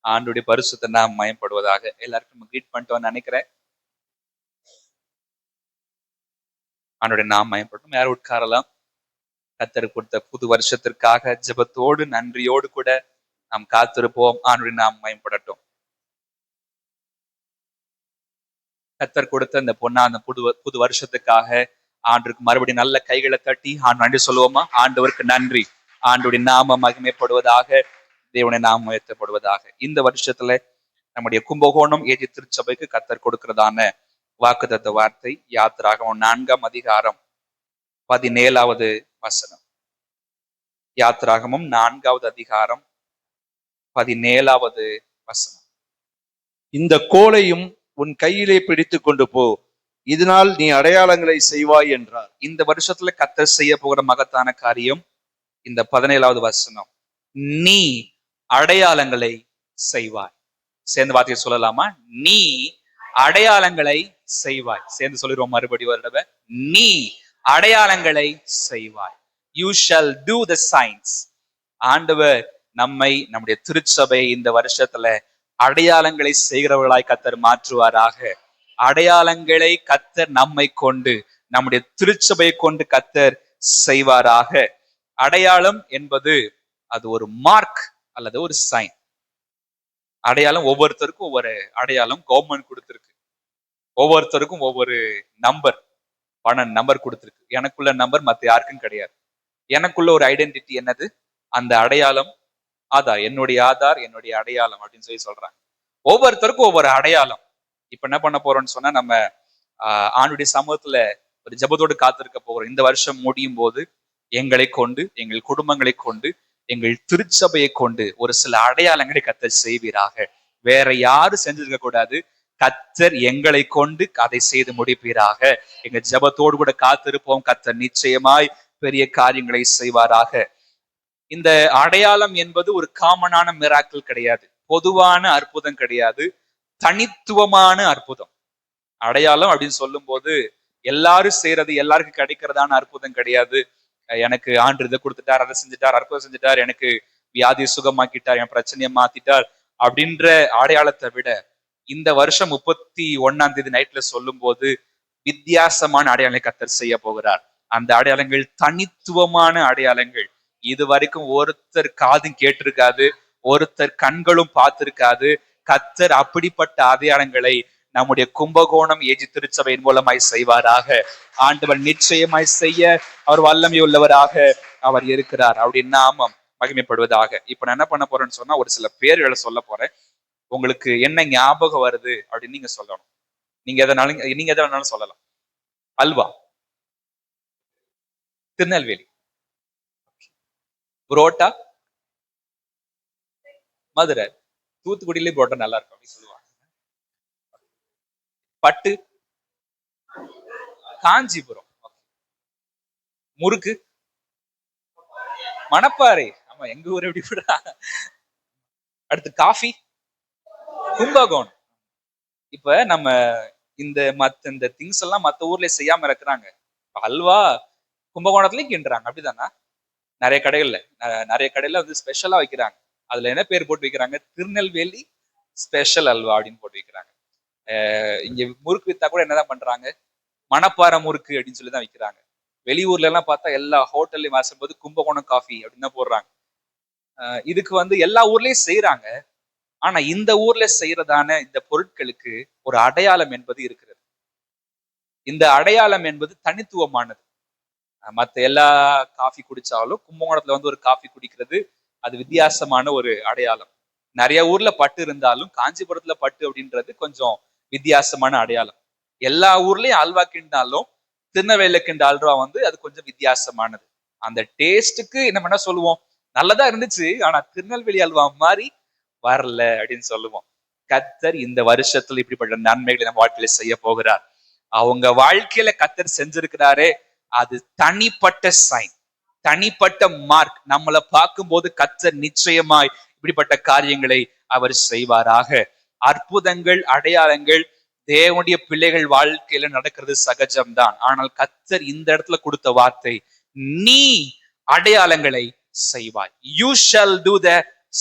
ஆண்டுடைய பரிசுத்த நாம் மயப்படுவதாக. எல்லாருக்கும் கிரீட் பண்ணிட்டோம்னு நினைக்கிறேன். ஆண்டுடைய நாம் மயப்படும். யார் உட்காரலாம். கர்த்தர் கொடுத்த புது வருஷத்திற்காக ஜெபத்தோடு நன்றியோடு கூட நாம் காத்திருப்போம். ஆண்டுடைய நாம் மயப்படட்டும். கர்த்தர் கொடுத்த இந்த பொன்னான புது வருஷத்துக்காக ஆண்டுக்கு மறுபடியும் நல்ல கைகளை தட்டி நன்றி சொல்லுவோமா? ஆண்டவருக்கு நன்றி. ஆண்டுடைய நாம மகிமைப்படுவதாக, தேவனுடைய நாமம் உயர்த்தப்படுவதாக. இந்த வருஷத்துல நம்முடைய கும்பகோணம் ஏஜி திருச்சபைக்கு கர்த்தர் கொடுக்கிறதான வாக்குத்தத்த வார்த்தை யாத்திராகமம் 4ஆம் அதிகாரம் 17வது வசனம். யாத்திராகமம் 4வது அதிகாரம் 17வது வசனம். இந்த கோலையும் உன் கையிலே பிடித்து கொண்டு போ, இதனால் நீ அடையாளங்களை செய்வாய் என்றார். இந்த வருஷத்துல கர்த்தர் செய்ய போகிற மகத்தான காரியம் இந்த 17வது வசனம். நீ அடையாளங்களை செய்வாய். சேர்ந்து வார்த்தையை சொல்லலாமா? நீ அடையாளங்களை செய்வாய். சேர்ந்து சொல்லிடுவோம் மறுபடியும் ஒரு தடவை. நீ அடையாளங்களை செய்வாய். You shall do the signs. ஆண்டவர் நம்மை, நம்முடைய திருச்சபை இந்த வருஷத்துல அடையாளங்களை செய்கிறவர்களாய் கர்த்தர் மாற்றுவாராக. அடையாளங்களை கர்த்தர் நம்மை கொண்டு, நம்முடைய திருச்சபையை கொண்டு கர்த்தர் செய்வாராக. அடையாளம் என்பது அது ஒரு மார்க் அல்லது ஒரு சைன். அடையாளம் ஒவ்வொருத்தருக்கும் ஒவ்வொரு அடையாளம் கவர்மெண்ட் கொடுத்திருக்கு. ஒவ்வொருத்தருக்கும் ஒவ்வொரு நம்பர், நம்பர் கொடுத்திருக்கு. எனக்குள்ள நம்பர் மத்த யாருக்கும் கிடையாது. எனக்குள்ள ஒரு ஐடென்டிட்டி என்னது? அந்த அடையாளம். என்னுடைய ஆதார், என்னுடைய அடையாளம் அப்படின்னு சொல்லி சொல்றாங்க. ஒவ்வொருத்தருக்கும் ஒவ்வொரு அடையாளம். இப்ப என்ன பண்ண போறோம்னு சொன்னா, நம்ம ஆண்டுடைய சமூகத்துல ஒரு ஜெபத்தோடு காத்திருக்க போகிறோம். இந்த வருஷம் முடியும் போது எங்களை கொண்டு, எங்கள் குடும்பங்களை கொண்டு, எங்கள் திருச்சபையை கொண்டு ஒரு சில அடையாளங்களை கர்த்தர் செய்வீராக. வேற யாரும் செஞ்சிருக்க கூடாது. கர்த்தர் எங்களை கொண்டு அதை செய்து முடிப்பீராக. எங்க ஜெபத்தோடு கூட காத்திருப்போம். கர்த்தர் நிச்சயமாய் பெரிய காரியங்களை செய்வாராக. இந்த அடையாளம் என்பது ஒரு காமனான மிராக்கிள் கிடையாது, பொதுவான அற்புதம் கிடையாது, தனித்துவமான அற்புதம். அடையாளம் அப்படின்னு சொல்லும் போது எல்லாரும் செய்யறது, எல்லாருக்கும் கிடைக்கிறதான அற்புதம் கிடையாது. எனக்கு ஆண்டு இதை கொடுத்துட்டார், அதை செஞ்சுட்டார், அற்புதம் செஞ்சுட்டார், எனக்கு வியாதியை சுகமாக்கிட்டார், என் பிரச்சனையை மாத்திட்டார் அப்படின்ற அடையாளத்தை விட இந்த வருஷம் 31ஆம் தேதி நைட்ல சொல்லும் போது வித்தியாசமான அடையாளங்களை கர்த்தர் செய்ய போகிறார். அந்த அடையாளங்கள் தனித்துவமான அடையாளங்கள். இது வரைக்கும் ஒருத்தர் காதும் கேட்டிருக்காது, ஒருத்தர் கண்களும் பார்த்திருக்காது. கர்த்தர் அப்படிப்பட்ட அடையாளங்களை நம்முடைய கும்பகோணம் ஏஜி திருச்சபையின் மூலமாய் செய்வாராக. ஆண்டவர் நிச்சயமாய் செய்ய அவர் வல்லமை உள்ளவராக அவர் இருக்கிறார். அவருடைய நாமம் மகிமைப்படுவதாக. இப்ப நான் என்ன பண்ண போறேன்னு சொன்னா, ஒரு சில பேர்களை சொல்ல போறேன். உங்களுக்கு என்ன ஞாபகம் வருது அப்படின்னு நீங்க சொல்லணும். நீங்க எதனாலும் சொல்லலாம். அல்வா, திருநெல்வேலி, புரோட்டா, மதுரை, தூத்துக்குடியிலே புரோட்டா நல்லா இருக்கும் அப்படின்னு சொல்லுவாங்க. பட்டு, காஞ்சிபுரம், முறுக்கு, மணப்பாறை, ஆமா எங்க ஊர் எப்படி விடா. அடுத்து காஃபி, கும்பகோணம். இப்ப நம்ம இந்த திங்ஸ் எல்லாம் மத்த ஊர்ல செய்யாம இருக்கிறாங்க. அல்வா கும்பகோணத்துலயும் கிண்டுறாங்க, அப்படிதானா? நிறைய கடைகள்ல வந்து ஸ்பெஷலா வைக்கிறாங்க. அதுல என்ன பேர் போட்டு வைக்கிறாங்க? திருநெல்வேலி ஸ்பெஷல் அல்வா அப்படின்னு போட்டு வைக்கிறாங்க. இங்க முறுக்கு வித்தா கூட என்னதான் பண்றாங்க? மணப்பாறை முறுக்கு அப்படின்னு சொல்லிதான் விற்கிறாங்க. வெளியூர்ல எல்லாம் பார்த்தா எல்லா ஹோட்டல்லையும் வாசும்போது கும்பகோணம் காஃபி அப்படின்னு தான் போடுறாங்க. இதுக்கு வந்து எல்லா ஊர்லயும் செய்யறாங்க. ஆனா இந்த ஊர்ல செய்யறதான இந்த பொருட்களுக்கு ஒரு அடையாளம் என்பது இருக்கிறது. இந்த அடையாளம் என்பது தனித்துவமானது. மற்ற எல்லா காஃபி குடிச்சாலும் கும்பகோணத்துல வந்து ஒரு காஃபி குடிக்கிறது அது வித்தியாசமான ஒரு அடையாளம். நிறைய ஊர்ல பட்டு இருந்தாலும் காஞ்சிபுரத்துல பட்டு அப்படின்றது கொஞ்சம் வித்தியாசமான அடையாளம். எல்லா ஊர்லயும் அல்வா கிண்டாலும் திருநெல்வேலியில கிண்ட அல்வா வந்து அது கொஞ்சம் வித்தியாசமானது. அந்த டேஸ்ட்டுக்கு என்ன பண்ண சொல்லுவோம், நல்லதா இருந்துச்சு, ஆனா திருநெல்வேலி அல்வா மாதிரி வரல அப்படின்னு சொல்லுவோம். கர்த்தர் இந்த வருஷத்துல இப்படிப்பட்ட நன்மைகளை நம்ம வாழ்க்கையில செய்ய போகிறார். அவங்க வாழ்க்கையில கர்த்தர் செஞ்சிருக்கிறாரே, அது தனிப்பட்ட சைன், தனிப்பட்ட மார்க். நம்மளை பார்க்கும்போது கர்த்தர் நிச்சயமாய் இப்படிப்பட்ட காரியங்களை அவர் செய்வாராக. அற்புதங்கள், அடையாளங்கள் தேவனுடைய பிள்ளைகள் வாழ்க்கையில நடக்கிறது சகஜம்தான். ஆனால் கர்த்தர் இந்த இடத்துல கொடுத்த வார்த்தை, நீ அடையாளங்களை செய்வாய். You shall do the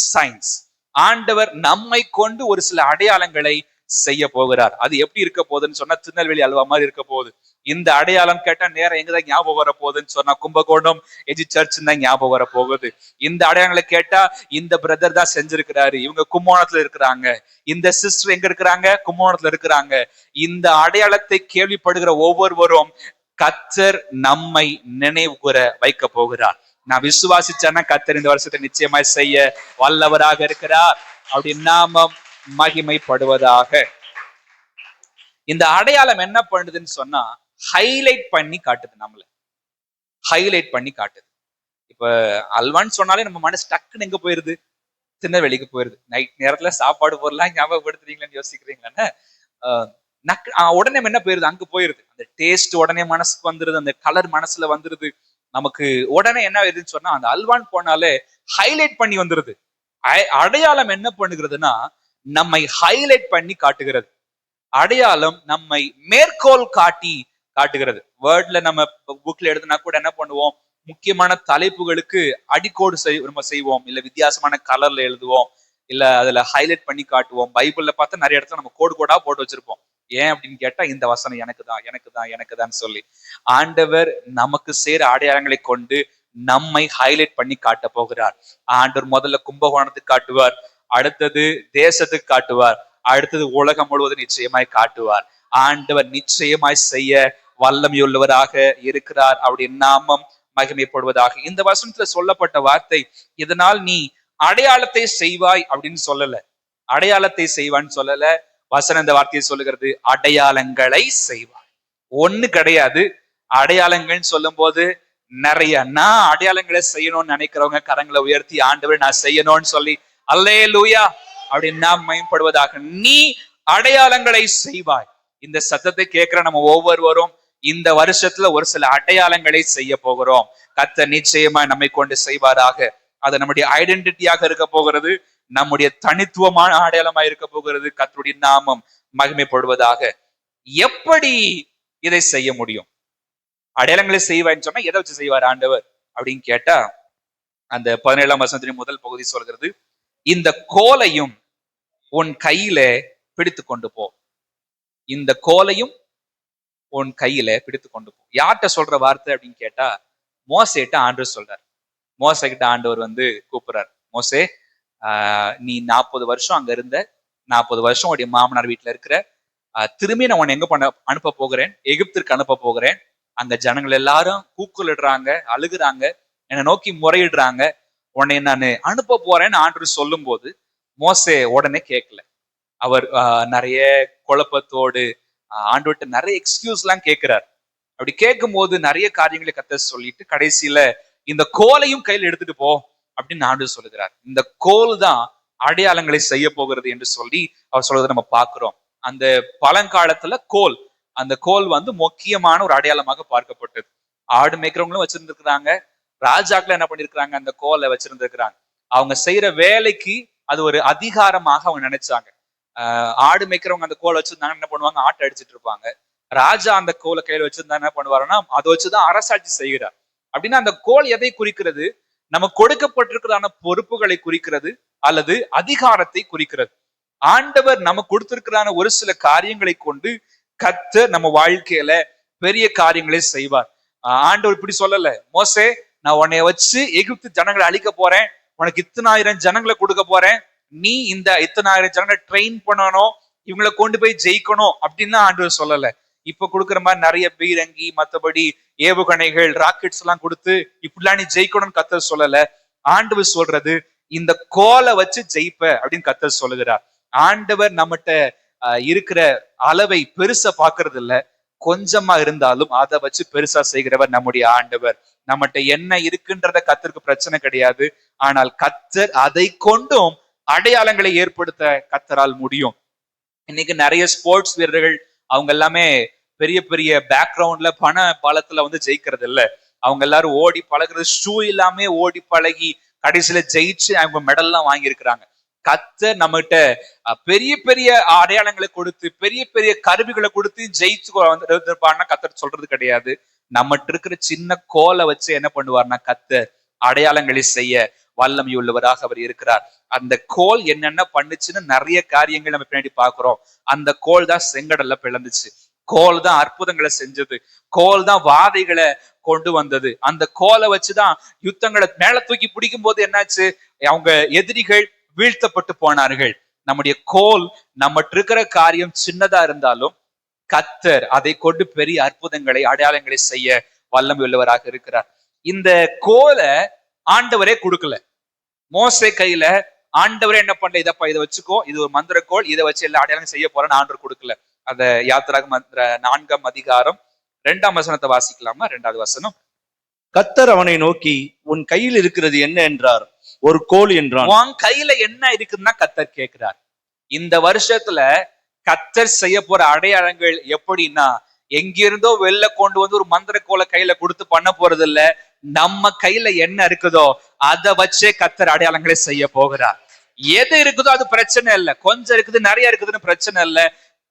signs. ஆண்டவர் நம்மை கொண்டு ஒரு சில அடையாளங்களை செய்ய போகிறார். அது எப்படி இருக்க போகுதுன்னு சொன்னா திருநெல்வேலி அல்வா மாதிரி இருக்க போகுது. இந்த அடையாளம் கேட்டா நேரம் எங்கதான் ஞாபகம் வர போகுதுன்னு சொன்னா கும்பகோணம் எஜி சர்ச் தான் ஞாபகம் வர போகுது. இந்த அடையாளங்களை கேட்டா இந்த பிரதர் தான் செஞ்சிருக்கிறாரு, இவங்க கும்போணத்துல இருக்கிறாங்க, இந்த சிஸ்டர் எங்க இருக்கிறாங்க, கும்போணத்துல இருக்கிறாங்க. இந்த அடையாளத்தை கேள்விப்படுகிற ஒவ்வொருவரும் கர்த்தர் நம்மை நினைவு கூற வைக்க போகிறார். நான் விசுவாசிச்சேன்னா கர்த்தர் இந்த வருஷத்தை நிச்சயமாய் செய்ய வல்லவராக இருக்கிறார். அப்படி நாமம் மகிமைப்படுவதாக. இந்த அடையாளம் என்ன பண்ணுதுன்னு சொன்னா ஹைலைட் பண்ணி காட்டுது, நம்மள ஹைலைட் பண்ணி காட்டுது. இப்ப அல்வான்னு சொன்னாலே நம்ம மனசு டக்குன்னு எங்க போயிருது, திருநெல்வேலிக்கு போயிருது. நைட் நேரத்துல சாப்பாடு பொருளாம் ஞாபகப்படுத்துறீங்களான்னு யோசிக்கிறீங்களான்னு உடனே என்ன போயிருது, அங்க போயிருது. அந்த டேஸ்ட் உடனே மனசுக்கு வந்துருது, அந்த கலர் மனசுல வந்துருது. நமக்கு உடனே என்ன ஆயிருதுன்னு சொன்னா அந்த அல்வான் போனாலே ஹைலைட் பண்ணி வந்துருது. அடையாளம் என்ன பண்ணுகிறதுனா நம்மை ஹைலைட் பண்ணி காட்டுகிறது. அடையாளம் நம்மை மேற்கோள் காட்டி காட்டுகிறது. வேர்ட்ல நம்ம புக்ல எடுத்துனா கூட என்ன பண்ணுவோம், முக்கியமான தலைப்புகளுக்கு அடிக்கோடு நம்ம செய்வோம், இல்ல வித்தியாசமான கலர்ல எழுதுவோம், இல்ல அதுல ஹைலைட் பண்ணி காட்டுவோம். பைபிள்ல பார்த்தா நிறைய இடத்துல நம்ம கோடு கோடா போட்டு வச்சிருப்போம். ஏன் அப்படின்னு கேட்டா இந்த வசனம் எனக்கு தான் எனக்கு தான் எனக்கு தான் சொல்லி ஆண்டவர் நமக்கு சேர அடையாளங்களை கொண்டு நம்மை ஹைலைட் பண்ணி காட்ட போகிறார். ஆண்டவர் முதல்ல கும்பகோணத்துக்கு காட்டுவார், அடுத்தது தேசத்துக்கு காட்டுவார், அடுத்தது உலகம் முழுவதும் நிச்சயமாய் காட்டுவார். ஆண்டவர் நிச்சயமாய் செய்ய வல்லமையுள்ளவராக இருக்கிறார். அப்படி நாமம் மகிமைப்படுவதாக. இந்த வசனத்துல சொல்லப்பட்ட வார்த்தை, இதனால் நீ அடையாளத்தை செய்வாய் அப்படின்னு சொல்லல, அடையாளத்தை செய்வான்னு சொல்லல. வசனம் இந்த வார்த்தையை சொல்லுகிறது, அடையாளங்களை செய்வாய். ஒண்ணு கிடையாது. அடையாளங்கள்னு சொல்லும் போது நிறைய, நான் அடையாளங்களை செய்யணும்னு நினைக்கிறவங்க கரங்களை உயர்த்தி ஆண்டவர் நான் செய்யணும்னு சொல்லி அல்லேலூயா அப்படின்னு நாம் மேம்படுவதாக. நீ அடையாளங்களை செய்வாய். இந்த சத்தத்தை கேட்கிற நம்ம ஒவ்வொருவரும் இந்த வருஷத்துல ஒரு சில அடையாளங்களை செய்ய போகிறோம். கர்த்தர் நிச்சயமா நம்மை கொண்டு செய்வாராக. அது நம்முடைய ஐடென்டிட்டியாக இருக்க போகிறது, நம்முடைய தனித்துவமான அடையாளமா இருக்க போகிறது. கர்த்தருடைய நாமம் மகிமைப்படுவதாக. எப்படி இதை செய்ய முடியும்? அடையாளங்களை செய்வான்னு சொன்னா எதை வச்சு செய்வார் ஆண்டவர் அப்படின்னு கேட்டா அந்த 17ஆம் வசனத்தின் முதல் பகுதி சொல்கிறது, இந்த கோலையும் உன் கையில பிடித்து கொண்டு போ. இந்த கோலையும் உன் கையில பிடித்து கொண்டு போ. யார்கிட்ட சொல்ற வார்த்தை அப்படின்னு கேட்டா மோசேட்ட ஆண்டவர் சொல்றார். மோசே கிட்ட ஆண்டவர் கூப்பிடுறார், மோசே நீ 40 வருஷம் அங்க இருந்த, 40 வருஷம் உடைய மாமனார் வீட்டுல இருக்கிற, திரும்பி நான் உன்னை எங்க அனுப்ப போகிறேன், எகிப்திற்கு அனுப்ப போகிறேன். அங்க ஜனங்கள் எல்லாரும் கூக்குலிடுறாங்க, அழுகுறாங்க, என்னை நோக்கி முறையிடுறாங்க. உன்னை நான் அனுப்ப போறேன்னு ஆண்டவர் சொல்லும் போது மோசே உடனே கேட்கல. அவர் நிறைய குழப்பத்தோடு ஆண்டவர்கிட்ட நிறைய எக்ஸ்கியூஸ் எல்லாம் கேட்கிறார். அப்படி கேட்கும் போது நிறைய காரியங்களை கர்த்தர் சொல்லிட்டு கடைசியில இந்த கோலையும் கையில் எடுத்துட்டு போ அப்படின்னு ஆண்டவர் சொல்லுகிறார். இந்த கோல் தான் அடையாளங்களை செய்ய போகிறது என்று சொல்லி அவர் சொல்றதை நம்ம பார்க்கிறோம். அந்த பழங்காலத்துல கோல், அந்த கோல் முக்கியமான ஒரு அடையாளமாக பார்க்கப்பட்டது. ஆடு மேய்க்கிறவங்களும் வச்சிருந்திருக்கிறாங்க, ராஜாக்கள் என்ன பண்ணிருக்கிறாங்க, அந்த கோலை வச்சிருந்திருக்கிறாங்க. அவங்க செய்யற வேலைக்கு அது ஒரு அதிகாரமாக அவங்க நினைச்சாங்க. ஆடு மேய்க்கிறவங்க அந்த கோலை வச்சிருந்தாங்க, என்ன பண்ணுவாங்க, ஆட்டை அடிச்சிட்டு இருப்பாங்க. ராஜா அந்த கோலை கையில வச்சிருந்தா என்ன பண்ணுவாருன்னா அதை வச்சுதான் அரசாட்சி செய்கிறார். அப்படின்னா அந்த கோல் எதை குறிக்கிறது? நம்ம கொடுக்கப்பட்டிருக்கிறதான பொறுப்புகளை குறிக்கிறது அல்லது அதிகாரத்தை குறிக்கிறது. ஆண்டவர் நமக்கு கொடுத்திருக்கிறதான ஒரு சில காரியங்களை கொண்டு கர்த்தர் நம்ம வாழ்க்கையில பெரிய காரியங்களை செய்வார். ஆண்டவர் இப்படி சொல்லல, மோசே நான் உன்னைய வச்சு எகிப்து ஜனங்களை அழிக்க போறேன், உனக்கு 10,000 ஜனங்களை கொடுக்க போறேன், நீ இந்த 10,000 ஜனங்களை ட்ரெயின் பண்ணணும், இவங்களை கொண்டு போய் ஜெயிக்கணும் அப்படின்னு ஆண்டவர் சொல்லல. இப்ப கொடுக்குற மாதிரி நிறைய பீரங்கி மற்றபடி ஏவுகணைகள் ராக்கெட்ஸ் எல்லாம் கொடுத்து இப்படிலாம் நீ ஜெயிக்கணும்னு கர்த்தர் சொல்லல. ஆண்டவர் சொல்றது இந்த கோலை வச்சு ஜெயிப்ப அப்படின்னு கர்த்தர் சொல்லுகிறார். ஆண்டவர் நம்மகிட்ட இருக்கிற அளவை பெருசா பாக்குறது இல்ல, கொஞ்சமா இருந்தாலும் அதை வச்சு பெருசா செய்கிறவர் நம்முடைய ஆண்டவர். நம்மகிட்ட என்ன இருக்குன்றத கர்த்தருக்கு பிரச்சனை கிடையாது. ஆனால் கர்த்தர் அதை கொண்டும் அடையாளங்களை ஏற்படுத்த கர்த்தரால் முடியும். இன்னைக்கு நிறைய ஸ்போர்ட்ஸ் வீரர்கள் அவங்க எல்லாமே பெரிய பெரிய பேக்ரவுண்ட்ல பண பலத்துல ஜெயிக்கிறது இல்ல. அவங்க எல்லாரும் ஓடி பழகுறது, ஷூ இல்லாம ஓடி பழகி கடைசியில ஜெயிச்சு அவங்க மெடல் எல்லாம் வாங்கியிருக்கிறாங்க. கர்த்தர் நம்மகிட்ட பெரிய பெரிய அடையாளங்களை கொடுத்து பெரிய பெரிய கருவிகளை கொடுத்து ஜெயிச்சு கர்த்தர் சொல்றது கிடையாது. நம்மகிட்ட இருக்கிற சின்ன கோலை வச்சு என்ன பண்ணுவார்னா கர்த்தர் அடையாளங்களை செய்ய வல்லமையுள்ளவராக அவர் இருக்கிறார். அந்த கோல் என்னென்ன பண்ணுச்சுன்னு நிறைய காரியங்கள் நம்ம பின்னாடி பாக்குறோம். அந்த கோல் தான் செங்கடல்ல பிளந்துச்சு. கோல் தான் அற்புதங்களை செஞ்சது. கோல் தான் வாதைகளை கொண்டு வந்தது. அந்த கோலை வச்சுதான் யுத்தங்களை மேல தூக்கி பிடிக்கும் போது என்னாச்சு, அவங்க எதிரிகள் வீழ்த்தப்பட்டு போனார்கள். நம்முடைய கோல் நம்மகிட்ட இருக்கிற காரியம் சின்னதா இருந்தாலும் கர்த்தர் அதை கொண்டு பெரிய அற்புதங்களை அடையாளங்களை செய்ய வல்லமை உள்ளவராக இருக்கிறார். இந்த கோலை ஆண்டவரே கொடுக்கல. மோசே கையில ஆண்டவரே என்ன பண்ணல, இதப்பா இதை வச்சுக்கோ, இது ஒரு மந்திர கோல், இதை வச்சு எல்லா அடையாளம் செய்ய போறேன்னு ஆண்டவர் கொடுக்கல. அந்த யாத்திராகமம் 4ஆம் அதிகாரம் 2ஆம் வசனத்தை வாசிக்கலாமா? 2வது வசனம். கர்த்தர் அவனை நோக்கி, உன் கையில் இருக்கிறது என்ன என்றார். ஒரு கோல் என்றான். உன் கையில என்ன இருக்குதுன்னா கர்த்தர் கேட்கிறார். இந்த வருஷத்துல கர்த்தர் செய்ய போற அடையாளங்கள் எப்படின்னா, எங்கிருந்தோ வெளில கொண்டு வந்து ஒரு மந்திர கோலை கையில கொடுத்து பண்ண போறது இல்ல. நம்ம கையில என்ன இருக்குதோ அதை வச்சே கர்த்தர் அடையாளங்களை செய்ய போகிறார். எது இருக்குதோ அது பிரச்சனை இல்லை, கொஞ்சம் இருக்குது நிறைய இருக்குதுன்னு பிரச்சனை இல்லை.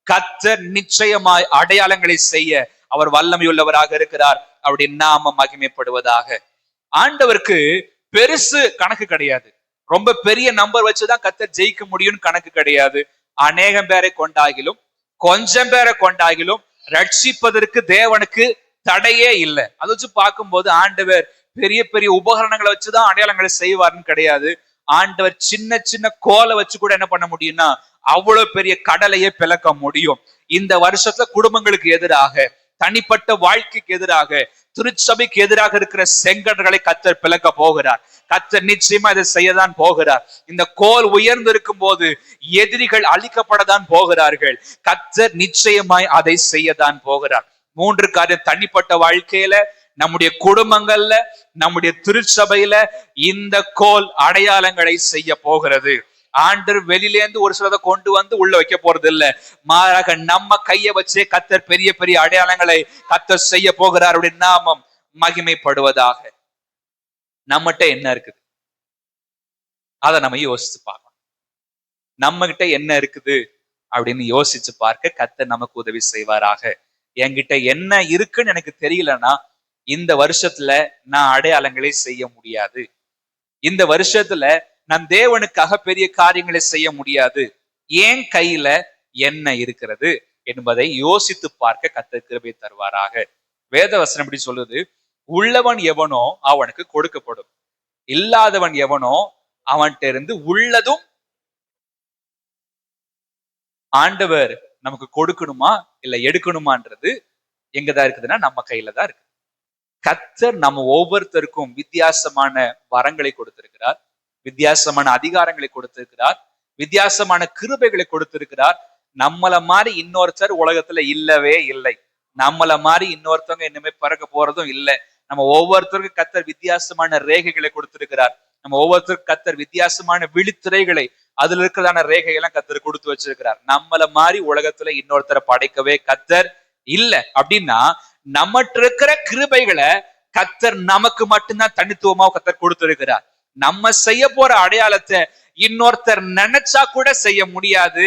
கர்த்தர் நிச்சயமாய் அடையாளங்களை செய்ய அவர் வல்லமையுள்ளவராக இருக்கிறார். அப்படி நாம மகிமைப்படுவதாக. ஆண்டவருக்கு பெருசு கணக்கு கிடையாது. ரொம்ப பெரிய நம்பர் வச்சுதான் கர்த்தர் ஜெயிக்க முடியும்னு கணக்கு கிடையாது. அநேகம் பேரை கொண்டாகிலும் கொஞ்சம் பேரை கொண்டாகிலும் ரட்சிப்பதற்கு தேவனுக்கு தடையே இல்லை. அதை வச்சு பார்க்கும்போது ஆண்டவர் பெரிய பெரிய உபகரணங்களை வச்சுதான் அடையாளங்களை செய்வார்னு கிடையாது. ஆண்டவர் சின்ன சின்ன கோலை வச்சு கூட என்ன பண்ண முடியும்னா அவ்வளவு பெரிய கடலையே பிளக்க முடியும். இந்த வருஷத்துல குடும்பங்களுக்கு எதிராக, தனிப்பட்ட வாழ்க்கைக்கு எதிராக, திருச்சபைக்கு எதிராக இருக்கிற செங்கடல்களை கர்த்தர் பிளக்க போகிறார். கர்த்தர் நிச்சயமா இதை செய்யதான் போகிறார். இந்த கோல் உயர்ந்து இருக்கும் போது எதிரிகள் அழிக்கப்படத்தான் போகிறார்கள். கர்த்தர் நிச்சயமாய் அதை செய்யதான் போகிறார். 3 காரியம் தனிப்பட்ட வாழ்க்கையில, நம்முடைய குடும்பங்கள்ல, நம்முடைய திருச்சபையில இந்த கோல் அடையாளங்களை செய்ய போகிறது. ஆண்டவர் வெளியிலேந்து ஒரு சிலதை கொண்டு வந்து உள்ள வைக்க போறது இல்ல. மாறாக நம்ம கையை வச்சே கர்த்தர் பெரிய பெரிய அடையாளங்களை கர்த்தர் செய்ய போகிறார். அப்படின்னு நாமம் மகிமைப்படுவதாக. நம்மகிட்ட என்ன இருக்குது அதை நம்ம யோசிச்சு பார்க்கணும். நம்ம கிட்ட என்ன இருக்குது அப்படின்னு யோசிச்சு பார்க்க கர்த்தர் நமக்கு உதவி செய்வாராக. என்கிட்ட என்ன இருக்குன்னு எனக்கு தெரியலன்னா இந்த வருஷத்துல நான் அடையாளங்களை செய்ய முடியாது. இந்த வருஷத்துல நான் தேவனுக்காக பெரிய காரியங்களை செய்ய முடியாது. ஏன் கையில என்ன இருக்கிறது என்பதை யோசித்து பார்க்க கர்த்தர் கிருபை தருவாராக. வேதவசனம் எப்படி சொல்லுது, உள்ளவன் எவனோ அவனுக்கு கொடுக்கப்படும், இல்லாதவன் எவனோ அவன்கிட்ட இருந்து உள்ளதும். ஆண்டவர் நமக்கு கொடுக்கணுமா இல்ல எடுக்கணுமான்றது எங்கதான் இருக்குதுன்னா நம்ம கையில தான் இருக்கு. கர்த்தர் நம்ம ஒவ்வொருத்தருக்கும் வித்தியாசமான வரங்களை கொடுத்திருக்கிறார், வித்தியாசமான அதிகாரங்களை கொடுத்திருக்கிறார், வித்தியாசமான கிருபைகளை கொடுத்திருக்கிறார். நம்மள மாதிரி இன்னொருத்தர் உலகத்துல இல்லவே இல்லை. நம்மள மாதிரி இன்னொருத்தவங்க இனிமே பிறக்க போறதும் இல்லை. நம்ம ஒவ்வொருத்தருக்கும் கர்த்தர் வித்தியாசமான ரேகைகளை கொடுத்திருக்கிறார். நம்ம ஒவ்வொருத்தருக்கும் கர்த்தர் வித்தியாசமான விழித்திரைகளை, அதுல இருக்கிறதான ரேகைகள்லாம் கர்த்தர் கொடுத்து வச்சிருக்கிறார். நம்மள மாதிரி உலகத்துல இன்னொருத்தரை படைக்கவே கர்த்தர் இல்ல. அப்படின்னா நம்மகிட்ட இருக்கிற கிருபைகளை கர்த்தர் நமக்கு மட்டும்தான் தனித்துவமா கர்த்தர் கொடுத்திருக்கிறார். நம்ம செய்ய போற அடையாளத்தை இன்னொருத்தர் நினைச்சா கூட செய்ய முடியாது.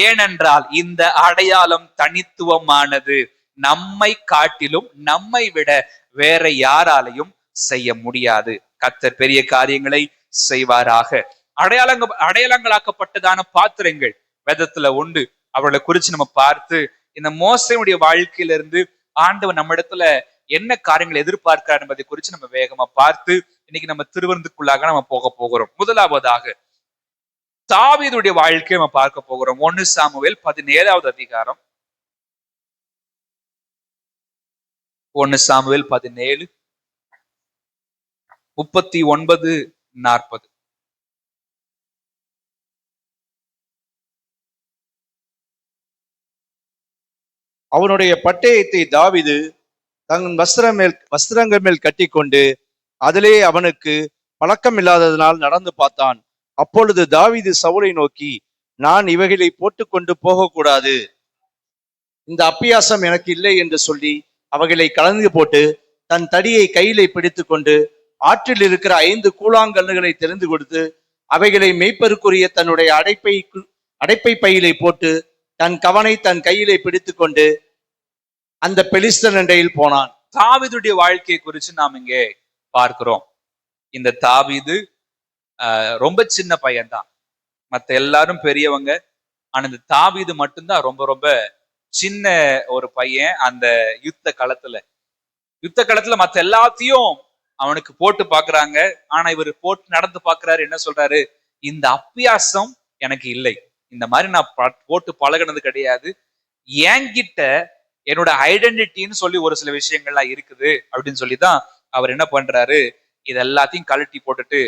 ஏனென்றால் இந்த அடையாளம் தனித்துவமானது. நம்மை காட்டிலும் நம்மை விட வேற யாராலையும் செய்ய முடியாது. கர்த்தர் பெரிய காரியங்களை செய்வாராக. அடையாளங்களாக்கப்பட்டதான பாத்திரங்கள் வேதத்துல உண்டு. அவர்களை குறிச்சு நம்ம பார்த்து இந்த மோசேயுடைய வாழ்க்கையிலிருந்து ஆண்டவர் நம்ம இடத்துல என்ன காரியங்களை எதிர்பார்க்கிறார் என்பதை குறித்து நம்ம வேகமா பார்த்து இன்னைக்கு நம்ம திருவிருந்துக்குள்ளாக நம்ம போக போகிறோம். முதலாவதாக தாவீதுடைய வாழ்க்கையை நம்ம பார்க்க போகிறோம். 1 சாமுவேல் 17வது அதிகாரம். 1 சாமுவேல் 17 39-40. அவனுடைய பட்டயத்தை தாவீது தன் வஸ்திரங்கள் மேல் கட்டி கொண்டு அதிலே அவனுக்கு பழக்கம் இல்லாததனால் நடந்து பார்த்தான். அப்பொழுது தாவீது சவுலை நோக்கி, நான் இவைகளை போட்டுக்கொண்டு போகக்கூடாது, இந்த அப்பியாசம் எனக்கு இல்லை என்று சொல்லி அவைகளை கலந்து போட்டு தன் தடியை கையிலே பிடித்து கொண்டு ஆற்றில் இருக்கிற 5 கூழாங்கல்லுகளை தெரிந்து கொடுத்து அவைகளை மேய்ப்பருக்குரிய தன்னுடைய அடைப்பை பையிலே போட்டு தன் கவனை தன் கையிலே பிடித்து கொண்டு அந்த பெலிஸ்தன் அண்டையில் போனான். தாவீதுடைய வாழ்க்கையை குறித்து நாம் இங்கே பார்க்கிறோம். இந்த தாவீது ரொம்ப சின்ன பையன்தான். மத்த எல்லாரும் பெரியவங்க. ஆனா இந்த தாவீது மட்டும்தான் ரொம்ப ரொம்ப சின்ன ஒரு பையன். அந்த யுத்த களத்துல மத்த எல்லாத்தையும் அவனுக்கு போட்டு பாக்குறாங்க. ஆனா இவர் போட்டு நடந்து பாக்குறாரு. என்ன சொல்றாரு? இந்த அப்பியாசம் எனக்கு இல்லை. இந்த மாதிரி நான் போட்டு பழகினது கிடையாது. என்கிட்ட என்னோட ஐடென்டிட்டின்னு சொல்லி ஒரு சில விஷயங்கள்லாம் இருக்குது அப்படின்னு சொல்லிதான் அவர் என்ன பண்றாரு? இது எல்லாத்தையும் கழட்டி போட்டுட்டு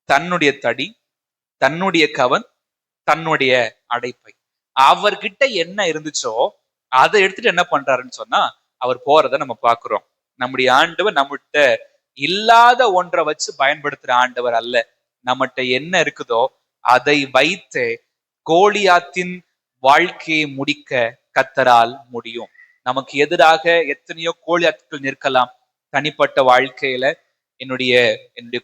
தன்னுடைய தடி, தன்னுடைய கவன், தன்னுடைய அடைப்பை, அவர்கிட்ட என்ன இருந்துச்சோ அதை எடுத்துட்டு என்ன பண்றாருன்னு சொன்னா அவர் போறதை நம்ம பாக்குறோம். நம்முடைய ஆண்டவர் நம்மகிட்ட இல்லாத ஒன்றை வச்சு பயன்படுத்துற ஆண்டவர் அல்ல. நம்மகிட்ட என்ன இருக்குதோ அதை வைத்து கோலியாத்தின் வாழ்க்கையை முடிக்க கர்த்தரால் முடியும். நமக்கு எதிராக எத்தனையோ கோலியாத்துக்கள் நிற்கலாம். தனிப்பட்ட வாழ்க்கையில என்னுடைய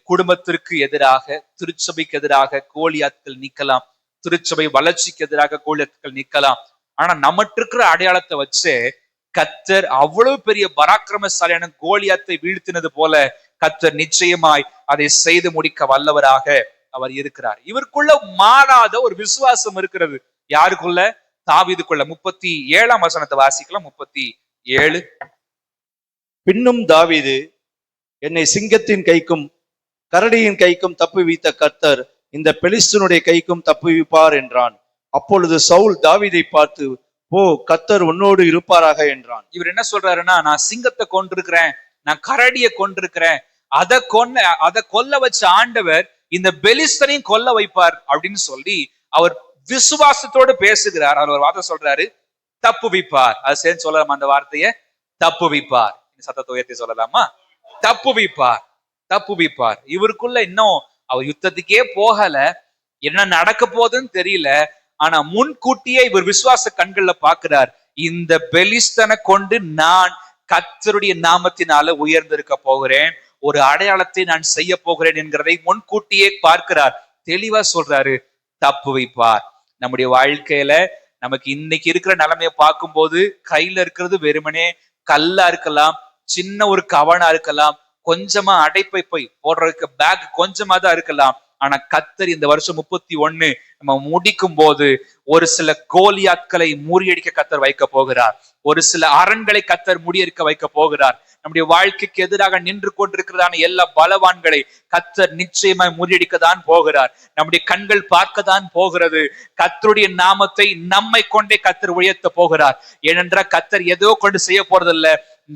குடும்பத்திற்கு எதிராக, திருச்சபைக்கு எதிராக கோலியாத்துக்கள் நிற்கலாம். திருச்சபை வளர்ச்சிக்கு எதிராக கோலியாத்துக்கள் நிற்கலாம். ஆனா நம்மட்டு இருக்கிற அடையாளத்தை வச்சு கர்த்தர் அவ்வளவு பெரிய பராக்கிரமசாலியான கோலியாத்தை வீழ்த்தினது போல கர்த்தர் நிச்சயமாய் அதை செய்து முடிக்க வல்லவராக அவர் இருக்கிறார். இவருக்குள்ள மாறாத ஒரு விசுவாசம் இருக்கிறது. யாருக்குள்ள? தாவீதுக்குள்ள. 37ஆம் வசனத்தை வாசிக்கலாம். 37. பின்னும் தாவீது, என்னை சிங்கத்தின் கைக்கும் கரடியின் கைக்கும் தப்புவித்த கர்த்தர் இந்த பெலிஸ்தனுடைய கைக்கும் தப்புவிப்பார் என்றான். அப்பொழுது சவுல் தாவீதை பார்த்து, போ, கர்த்தர் உன்னோடு இருப்பாராக என்றான். இவர் என்ன சொல்றாருன்னா, நான் சிங்கத்தை கொண்டிருக்கிறேன், நான் கரடியை கொண்டிருக்கிறேன், அதை கொல்ல வச்ச ஆண்டவர் இந்த பெலிஸ்தனையும் கொல்ல வைப்பார் அப்படின்னு சொல்லி அவர் விசுவாசத்தோடு பேசுகிறார். அவர் ஒரு வார்த்தை சொல்றாரு, தப்புவிப்பார். அது சேர்ந்து சொல்லலாமா அந்த வார்த்தைய? தப்புவிப்பார். சத்தத்தை உயர்த்தி சொல்லலாமா? தப்புவிப்பார், தப்புவிப்பார். இவருக்குள்ள இன்னும் அவர் யுத்தத்துக்கே போகல, என்ன நடக்க போகுதுன்னு தெரியல. ஆனா முன்கூட்டியே இவர் விசுவாச கண்கள்ல பாக்குறார், இந்த பெலிஸ்தனை கொண்டு நான் கர்த்தருடைய நாமத்தினால உயர்ந்திருக்க போகிறேன், ஒரு அடையாளத்தை நான் செய்ய போகிறேன் என்கிறதை முன்கூட்டியே பார்க்கிறார். தெளிவா சொல்றாரு, தப்புவிப்பார். நம்முடைய வாழ்க்கையில நமக்கு இன்னைக்கு இருக்கிற நிலைமையை பார்க்கும்போது கையில இருக்கிறது வெறுமனே கல்லா இருக்கலாம், சின்ன ஒரு கவனா இருக்கலாம், கொஞ்சமா அடைப்பை போய் போடுறதுக்கு பேக் கொஞ்சமா தான் இருக்கலாம். ஆனா கர்த்தர் இந்த வருஷம் 31 நம்ம முடிக்கும் போது ஒரு சில கோலியாத்களை முறியடிக்க கர்த்தர் வைக்க போகிறார். ஒரு சில அரண்களை கர்த்தர் முறியடிக்க வைக்க போகிறார். நம்முடைய வாழ்க்கைக்கு எதிராக நின்று கொண்டிருக்கிறதான எல்லா பலவான்களை கர்த்தர் நிச்சயமாய் முறியடிக்கத்தான் போகிறார். நம்முடைய கண்கள் பார்க்கத்தான் போகிறது. கர்த்தருடைய நாமத்தை நம்மை கொண்டே கர்த்தர் உயர்த்த போகிறார். ஏனென்றால் கர்த்தர் ஏதோ கொண்டு செய்ய போறதில்ல,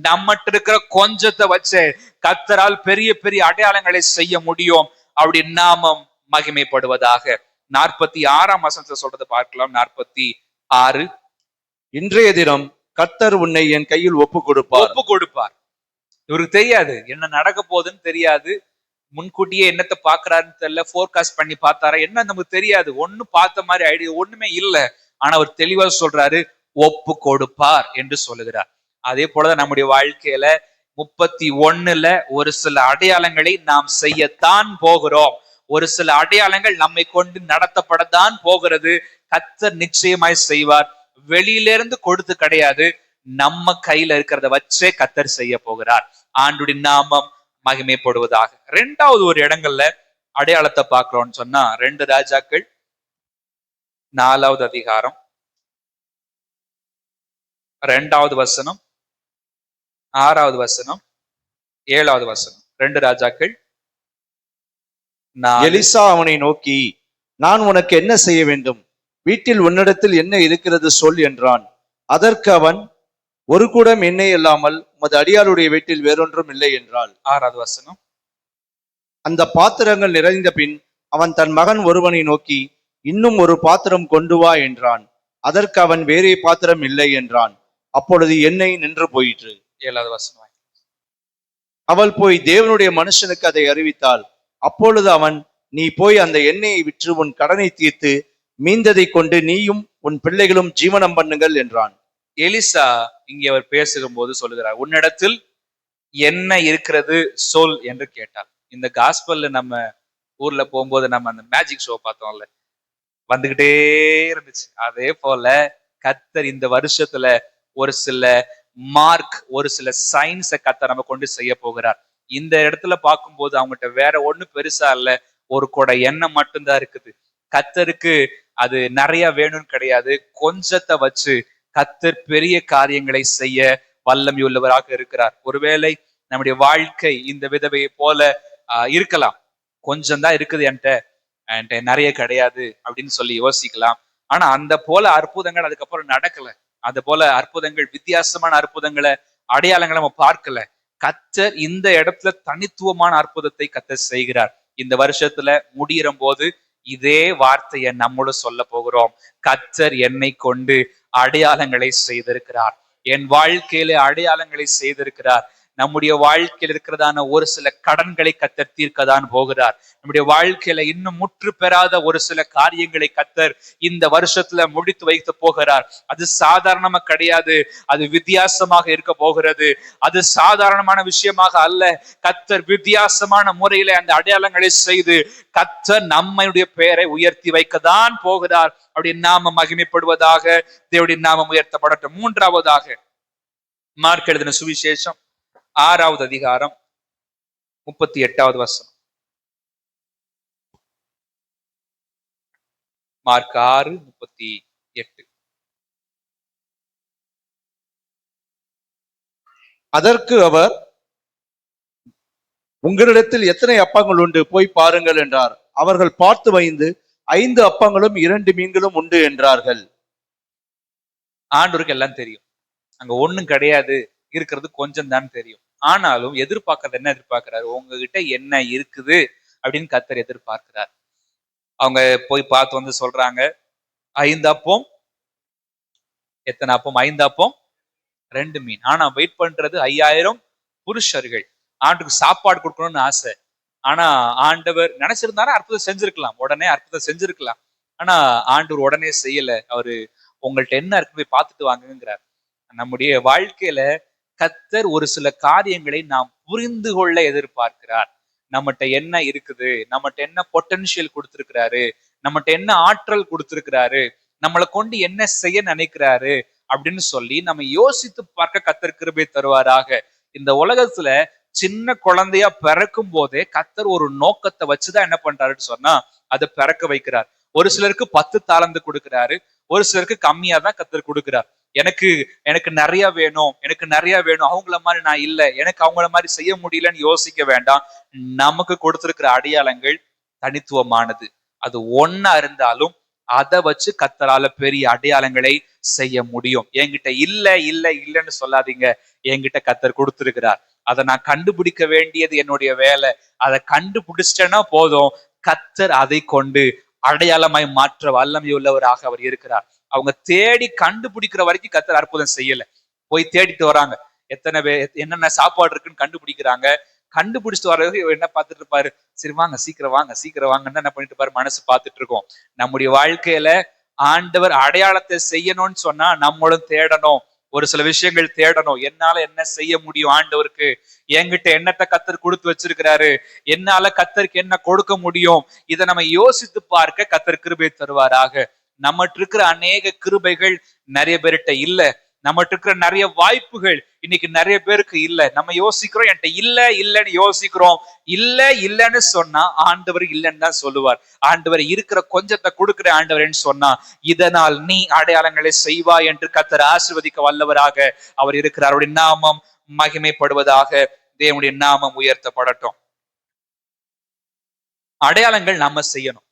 நம்மகிட்ட இருக்கிற கொஞ்சத்தை வச்சு கர்த்தரால் பெரிய பெரிய அடையாளங்களை செய்ய முடியும். அவருடைய நாமம் மகிமைப்படுவதாக. 46ஆம் வசனத்தை சொல்றதை பார்க்கலாம். 46. இன்றைய தினம் கர்த்தர் உன்னை என் கையில் ஒப்பு கொடுப்பார். இவருக்கு தெரியாது என்ன நடக்க போகுதுன்னு தெரியாது. முன்கூட்டியே என்னத்தை பாக்குறாருன்னு தெரியல, போர்காஸ்ட் பண்ணி பார்த்தாரா என்ன நமக்கு தெரியாது. ஒண்ணும் பார்த்த மாதிரி ஐடியா ஒண்ணுமே இல்லை. ஆனா அவர் தெளிவா சொல்றாரு, ஒப்பு கொடுப்பார் என்று சொல்லுகிறார். அதே போலதான் நம்முடைய வாழ்க்கையில 31ல ஒரு சில அடையாளங்களை நாம் செய்யத்தான் போகிறோம். ஒரு சில அடையாளங்கள் நம்மை கொண்டு நடத்தப்படத்தான் போகிறது. கர்த்தர் நிச்சயமாய் செய்வார். வெளியிலிருந்து கொடுத்து கிடையாது, நம்ம கையில இருக்கிறத வச்சே கர்த்தர் செய்ய போகிறார். ஆண்டுடைய நாமம் மகிமைப்படுவதாக. 2வது ஒரு இடங்கள்ல அடையாளத்தை பார்க்கிறோம்னு சொன்னா 2 ராஜாக்கள் 4வது அதிகாரம் 2வது வசனம், 6வது வசனம், 7வது வசனம். 2 ராஜாக்கள் 4. எலிசா அவனை நோக்கி, நான் உனக்கு என்ன செய்ய வேண்டும்? வீட்டில் உன்னிடத்தில் என்ன இருக்கிறது சொல் என்றான். அதற்கு அவன், ஒரு குடம் எண்ணெய் இல்லாமல் உமது அடியாருடைய வீட்டில் வேறொன்றும் இல்லை என்றாள். 6வது வசனம். அந்த பாத்திரங்கள் நிறைந்த பின் அவன் தன் மகன் ஒருவனை நோக்கி, இன்னும் ஒரு பாத்திரம் கொண்டு வா என்றான். அதற்கு அவன், வேறே பாத்திரம் இல்லை என்றான். அப்பொழுது எண்ணெய் நின்று போயிற்று. 7வது வசனம். அவள் போய் தேவனுடைய மனுஷனுக்கு அதை அறிவித்தாள். அப்பொழுது அவன், நீ போய் அந்த எண்ணெயை விற்று உன் கடனை தீர்த்து மீந்ததை கொண்டு நீயும் உன் பிள்ளைகளும் ஜீவனம் பண்ணுங்கள் என்றான். எலிசா இங்கே அவர் பேசும் போது சொல்லுகிறார், உன்னிடத்தில் என்ன இருக்கிறது சொல் என்று கேட்டார். இந்த காஸ்பல்ல நம்ம ஊர்ல போகும்போது நம்ம அந்த மேஜிக் ஷோ பார்த்தோம்ல, வந்துகிட்டே இருந்துச்சு. அதே போல கர்த்தர் இந்த வருஷத்துல ஒரு சில மார்க், ஒரு சில சயின்ஸை கர்த்தர் நம்ம கொண்டு செய்ய போகிறார். இந்த இடத்துல பார்க்கும்போது அவங்ககிட்ட வேற ஒண்ணு பெருசா இல்ல, ஒரு கொடை எண்ணெய் மட்டும்தான் இருக்குது. கர்த்தருக்கு அது நிறைய வேணும்னு கிடையாது. கொஞ்சத்தை வச்சு கர்த்தர் பெரிய காரியங்களை செய்ய வல்லமையுள்ளவராக இருக்கிறார். ஒருவேளை நம்முடைய வாழ்க்கை இந்த விதவையை போல இருக்கலாம். கொஞ்சம் தான் இருக்குது என்கிட்ட நிறைய கிடையாது அப்படின்னு சொல்லி யோசிக்கலாம். ஆனா அந்த போல அற்புதங்கள் அதுக்கப்புறம் நடக்கல. அது போல அற்புதங்கள், வித்தியாசமான அற்புதங்களை, அடையாளங்களை நம்ம பார்க்கல. கர்த்தர் இந்த இடத்துல தனித்துவமான அற்புதத்தை கர்த்தர் செய்கிறார். இந்த வருஷத்துல முடியிற போது இதே வார்த்தையை நம்மளும் சொல்ல போகிறோம். கர்த்தர் என்னை கொண்டு அடையாளங்களை செய்திருக்கிறார். என் வாழ்க்கையில அடையாளங்களை செய்திருக்கிறார். நம்முடைய வாழ்க்கையில் இருக்கிறதான ஒரு சில கடன்களை கர்த்தர் தீர்க்கதான் போகிறார். நம்முடைய வாழ்க்கையில இன்னும் முற்று பெறாத ஒரு சில காரியங்களை கர்த்தர் இந்த வருஷத்துல முடித்து வைத்து போகிறார். அது சாதாரணமா கிடையாது. அது வித்தியாசமாக இருக்க போகிறது. அது சாதாரணமான விஷயமாக அல்ல. கர்த்தர் வித்தியாசமான முறையில அந்த அடையாளங்களை செய்து கர்த்தர் நம்முடைய பெயரை உயர்த்தி வைக்கதான் போகிறார். அவருடைய நாமம் மகிமைப்படுவதாக, தேவனுடைய நாமம் உயர்த்தப்படட்டும். மூன்றாவதாக, மார்க் எழுதின சுவிசேஷம் 6வது அதிகாரம் 38வது வசனம். மார்க் 6:38. அதற்கு அவர், உங்களிடத்தில் எத்தனை அப்பங்கள் உண்டு, போய் பாருங்கள் என்றார். அவர்கள் பார்த்து வைந்து, 5 அப்பங்களும் 2 மீன்களும் உண்டு என்றார்கள். ஆண்டவருக்கு எல்லாம் தெரியும். அங்க ஒண்ணும் கிடையாது, இருக்கிறது கொஞ்சம் தான் தெரியும். ஆனாலும் எதிர்பார்க்கறது என்ன எதிர்பார்க்கிறாரு? உங்ககிட்ட என்ன இருக்குது அப்படின்னு கர்த்தர் எதிர்பார்க்கிறார். அவங்க போய் பார்த்து வந்து சொல்றாங்க, 5 அப்பம், எத்தனை அப்பம்? 5 அப்பம் 2 மீன். ஆனா வெயிட் பண்றது 5000 புருஷர்கள். ஆண்டுக்கு சாப்பாடு கொடுக்கணும்னு ஆசை. ஆனா ஆண்டவர் நினைச்சிருந்தாரு அற்புதம் செஞ்சிருக்கலாம், உடனே அற்புதம் செஞ்சிருக்கலாம். ஆனா ஆண்டவர் உடனே செய்யல. அவரு உங்கள்ட்ட என்ன இருக்கு போய் பார்த்துட்டு வாங்குங்கிறார். நம்முடைய வாழ்க்கையில கர்த்தர் ஒரு சில காரியங்களை நாம் புரிந்து கொள்ள எதிர்பார்க்கிறார். நம்மகிட்ட என்ன இருக்குது, நம்மகிட்ட என்ன பொட்டன்ஷியல் கொடுத்திருக்கிறாரு, நம்மகிட்ட என்ன ஆற்றல் கொடுத்திருக்கிறாரு, நம்மளை கொண்டு என்ன செய்ய நினைக்கிறாரு அப்படின்னு சொல்லி நம்ம யோசித்து பார்க்க கர்த்தர் கிருபை தருவாராக. இந்த உலகத்துல சின்ன குழந்தையா பிறக்கும் போதே கர்த்தர் ஒரு நோக்கத்தை வச்சுதான் என்ன பண்றாருன்னு சொன்னா அதை பிறக்க வைக்கிறார். ஒரு சிலருக்கு 10 தாலந்து கொடுக்கிறாரு, ஒரு சிலருக்கு கம்மியா தான் கர்த்தர் கொடுக்கிறார். எனக்கு நிறைய வேணும், எனக்கு நிறைய வேணும், அவங்கள மாதிரி நான் இல்ல, எனக்கு அவங்கள மாதிரி செய்ய முடியலன்னு யோசிக்க வேண்டாம். நமக்கு கொடுத்திருக்கிற அடையாளங்கள் தனித்துவமானது. அது ஒன்னா இருந்தாலும் அதை வச்சு கர்த்தரால பெரிய அடையாளங்களை செய்ய முடியும். என்கிட்ட இல்ல இல்ல இல்லன்னு சொல்லாதீங்க. என்கிட்ட கர்த்தர் கொடுத்திருக்கிறார். அதை நான் கண்டுபிடிக்க வேண்டியது என்னுடைய வேலை. அதை கண்டுபிடிச்சிட்டேன்னா போதும், கர்த்தர் அதை கொண்டு அடையாளமாய் மாற்ற வல்லமையுள்ளவராக அவர் இருக்கிறார். அவங்க தேடி கண்டுபிடிக்கிற வரைக்கும் கர்த்தர் அற்புதம் செய்யல. போய் தேடிட்டு வராங்க, என்னென்ன சாப்பாடு இருக்குன்னு கண்டுபிடிக்கிறாங்க. கண்டுபிடிச்சிட்டு வர்றது என்ன பார்த்துட்டு இருப்பாரு, சரி வாங்க சீக்கிரம் வாங்க சீக்கிரம் வாங்கன்னு என்ன பண்ணிட்டு இருப்பாரு, மனசு பார்த்துட்டு இருக்கோம். நம்முடைய வாழ்க்கையில ஆண்டவர் அடையாளத்தை செய்யணும்னு சொன்னா நம்மளும் தேடணும். ஒரு சில விஷயங்கள் தேடணும். என்னால என்ன செய்ய முடியும் ஆண்டவருக்கு, என்கிட்ட என்னத்தை கர்த்தர் கொடுத்து வச்சிருக்கிறாரு, என்னால கர்த்தருக்கு என்ன கொடுக்க முடியும், இதை நம்ம யோசித்து பார்க்க கர்த்தர் கிருபை தருவாராக. நம்மகிட்ட இருக்கிற அநேக கிருபைகள் நிறைய பேர்கிட்ட இல்ல. நம்மகிட்ட இருக்கிற நிறைய வாய்ப்புகள் இன்னைக்கு நிறைய பேருக்கு இல்ல. நம்ம யோசிக்கிறோம் என்கிட்ட இல்ல இல்லன்னு யோசிக்கிறோம். இல்ல இல்லன்னு சொன்னா ஆண்டவர் இல்லன்னு தான் சொல்லுவார். ஆண்டவர் இருக்கிற கொஞ்சத்தை கொடுக்கிற ஆண்டவர்ன்னு சொன்னா இதனால் நீ அடையாளங்களை செய்வாய் என்று கர்த்தர் ஆசீர்வதிக்க வல்லவராக அவர் இருக்கிறார். அவருடைய நாமம் மகிமைப்படுவதாக, தேவனுடைய நாமம் உயர்த்தப்படட்டும். அடையாளங்கள் நம்ம செய்யணும்.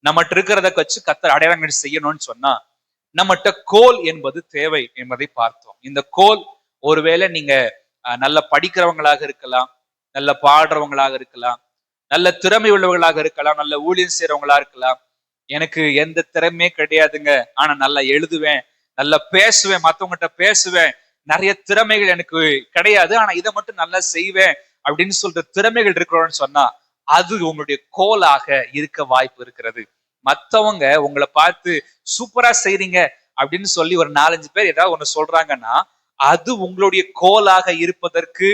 நம்மகிட்ட இருக்கிறத வச்சு கர்த்தர் அடையாளங்கள் செய்யணும்னு சொன்னா நம்மகிட்ட கோல் என்பது தேவை என்பதை பார்த்தோம். இந்த கோல், ஒருவேளை நீங்க நல்ல படிக்கிறவங்களாக இருக்கலாம், நல்ல பாடுறவங்களாக இருக்கலாம், நல்ல திறமை உள்ளவர்களாக இருக்கலாம், நல்ல ஊழியம் செய்யறவங்களா இருக்கலாம். எனக்கு எந்த திறமையே கிடையாதுங்க, ஆனா நல்லா எழுதுவேன், நல்லா பேசுவேன், மத்தவங்ககிட்ட பேசுவேன், நிறைய திறமைகள் எனக்கு கிடையாது, ஆனா இதை மட்டும் நல்லா செய்வேன் அப்படின்னு சொல்ற திறமைகள் இருக்கிறோம்னு சொன்னா அது உங்களுடைய கோலாக இருக்க வாய்ப்பு இருக்கிறது. மத்தவங்க உங்களை பார்த்து சூப்பரா செய்றீங்க அப்படின்னு சொல்லி ஒரு 4-5 பேர் ஏதாவது ஒண்ணு சொல்றாங்கன்னா அது உங்களுடைய கோலாக இருப்பதற்கு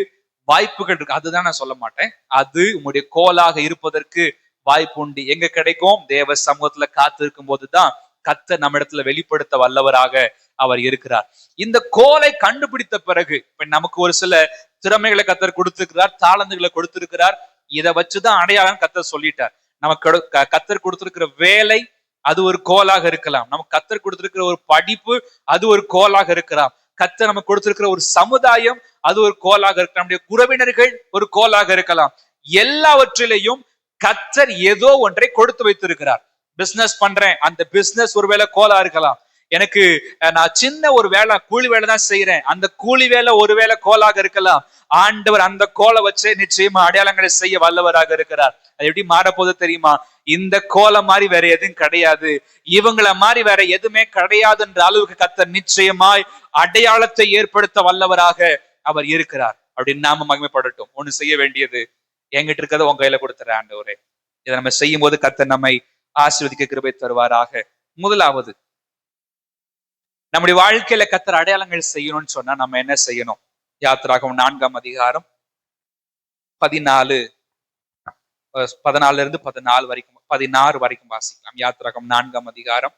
வாய்ப்புகள் இருக்கு. அதுதான் நான் சொல்ல மாட்டேன், அது உங்களுடைய கோலாக இருப்பதற்கு வாய்ப்பு உண்டு. எங்க கிடைக்கும்? தேவ சமூகத்துல காத்து இருக்கும் போதுதான் கர்த்தர் நம்ம இடத்துல வெளிப்படுத்த வல்லவராக அவர் இருக்கிறார். இந்த கோலை கண்டுபிடித்த பிறகு இப்ப நமக்கு ஒரு சில திறமைகளை கர்த்தர் கொடுத்திருக்கிறார், தாளந்துகளை கொடுத்திருக்கிறார். இதை வச்சுதான் அடையாளம் கர்த்தர் சொல்லிட்டார். நமக்கு கர்த்தர் கொடுத்திருக்கிற வேலை அது ஒரு கோலாக இருக்கலாம். நமக்கு கர்த்தர் கொடுத்திருக்கிற ஒரு படிப்பு அது ஒரு கோலாக இருக்கலாம். கர்த்தர் நமக்கு கொடுத்திருக்கிற ஒரு சமுதாயம் அது ஒரு கோலாக இருக்கலாம். நம்முடைய உறவினர்கள் ஒரு கோலாக இருக்கலாம். எல்லாவற்றிலையும் கர்த்தர் ஏதோ ஒன்றை கொடுத்து வைத்திருக்கிறார். பிசினஸ் பண்றேன், அந்த பிசினஸ் ஒருவேளை கோலா இருக்கலாம். எனக்கு நான் சின்ன ஒரு வேலை கூலி வேலை தான் செய்யறேன், அந்த கூலி வேலை ஒருவேளை கோலாக இருக்கலாம். ஆண்டவர் அந்த கோலை வச்சு நிச்சயமா அடையாளங்களை செய்ய வல்லவராக இருக்கிறார். அது எப்படி மாறப்போது தெரியுமா? இந்த கோலை மாதிரி வேற எதுவும் கிடையாது, இவங்கள மாதிரி வேற எதுவுமே கிடையாதுன்ற அளவுக்கு கர்த்தர் நிச்சயமாய் அடையாளத்தை ஏற்படுத்த வல்லவராக அவர் இருக்கிறார். அப்படின்னு நாம மகிமைப்படட்டும். ஒண்ணு செய்ய வேண்டியது, என்கிட்ட இருக்கிறத உங்க கையில கொடுத்துறேன் ஆண்டவரே. இதை நம்ம செய்யும் போது கர்த்தர் நம்மை ஆசீர்வதிக்க கிருபை தருவாராக. முதலாவது, நம்முடைய வாழ்க்கையில கர்த்தர் அடையாளங்கள் செய்யணும்னு சொன்னா நம்ம என்ன செய்யணும்? யாத்திராகமம் 4ஆம் அதிகாரம் 14 இருந்து 14 வரைக்கும் 16 வரைக்கும் வாசிக்கலாம். யாத்திராகமம் 4ஆம் அதிகாரம்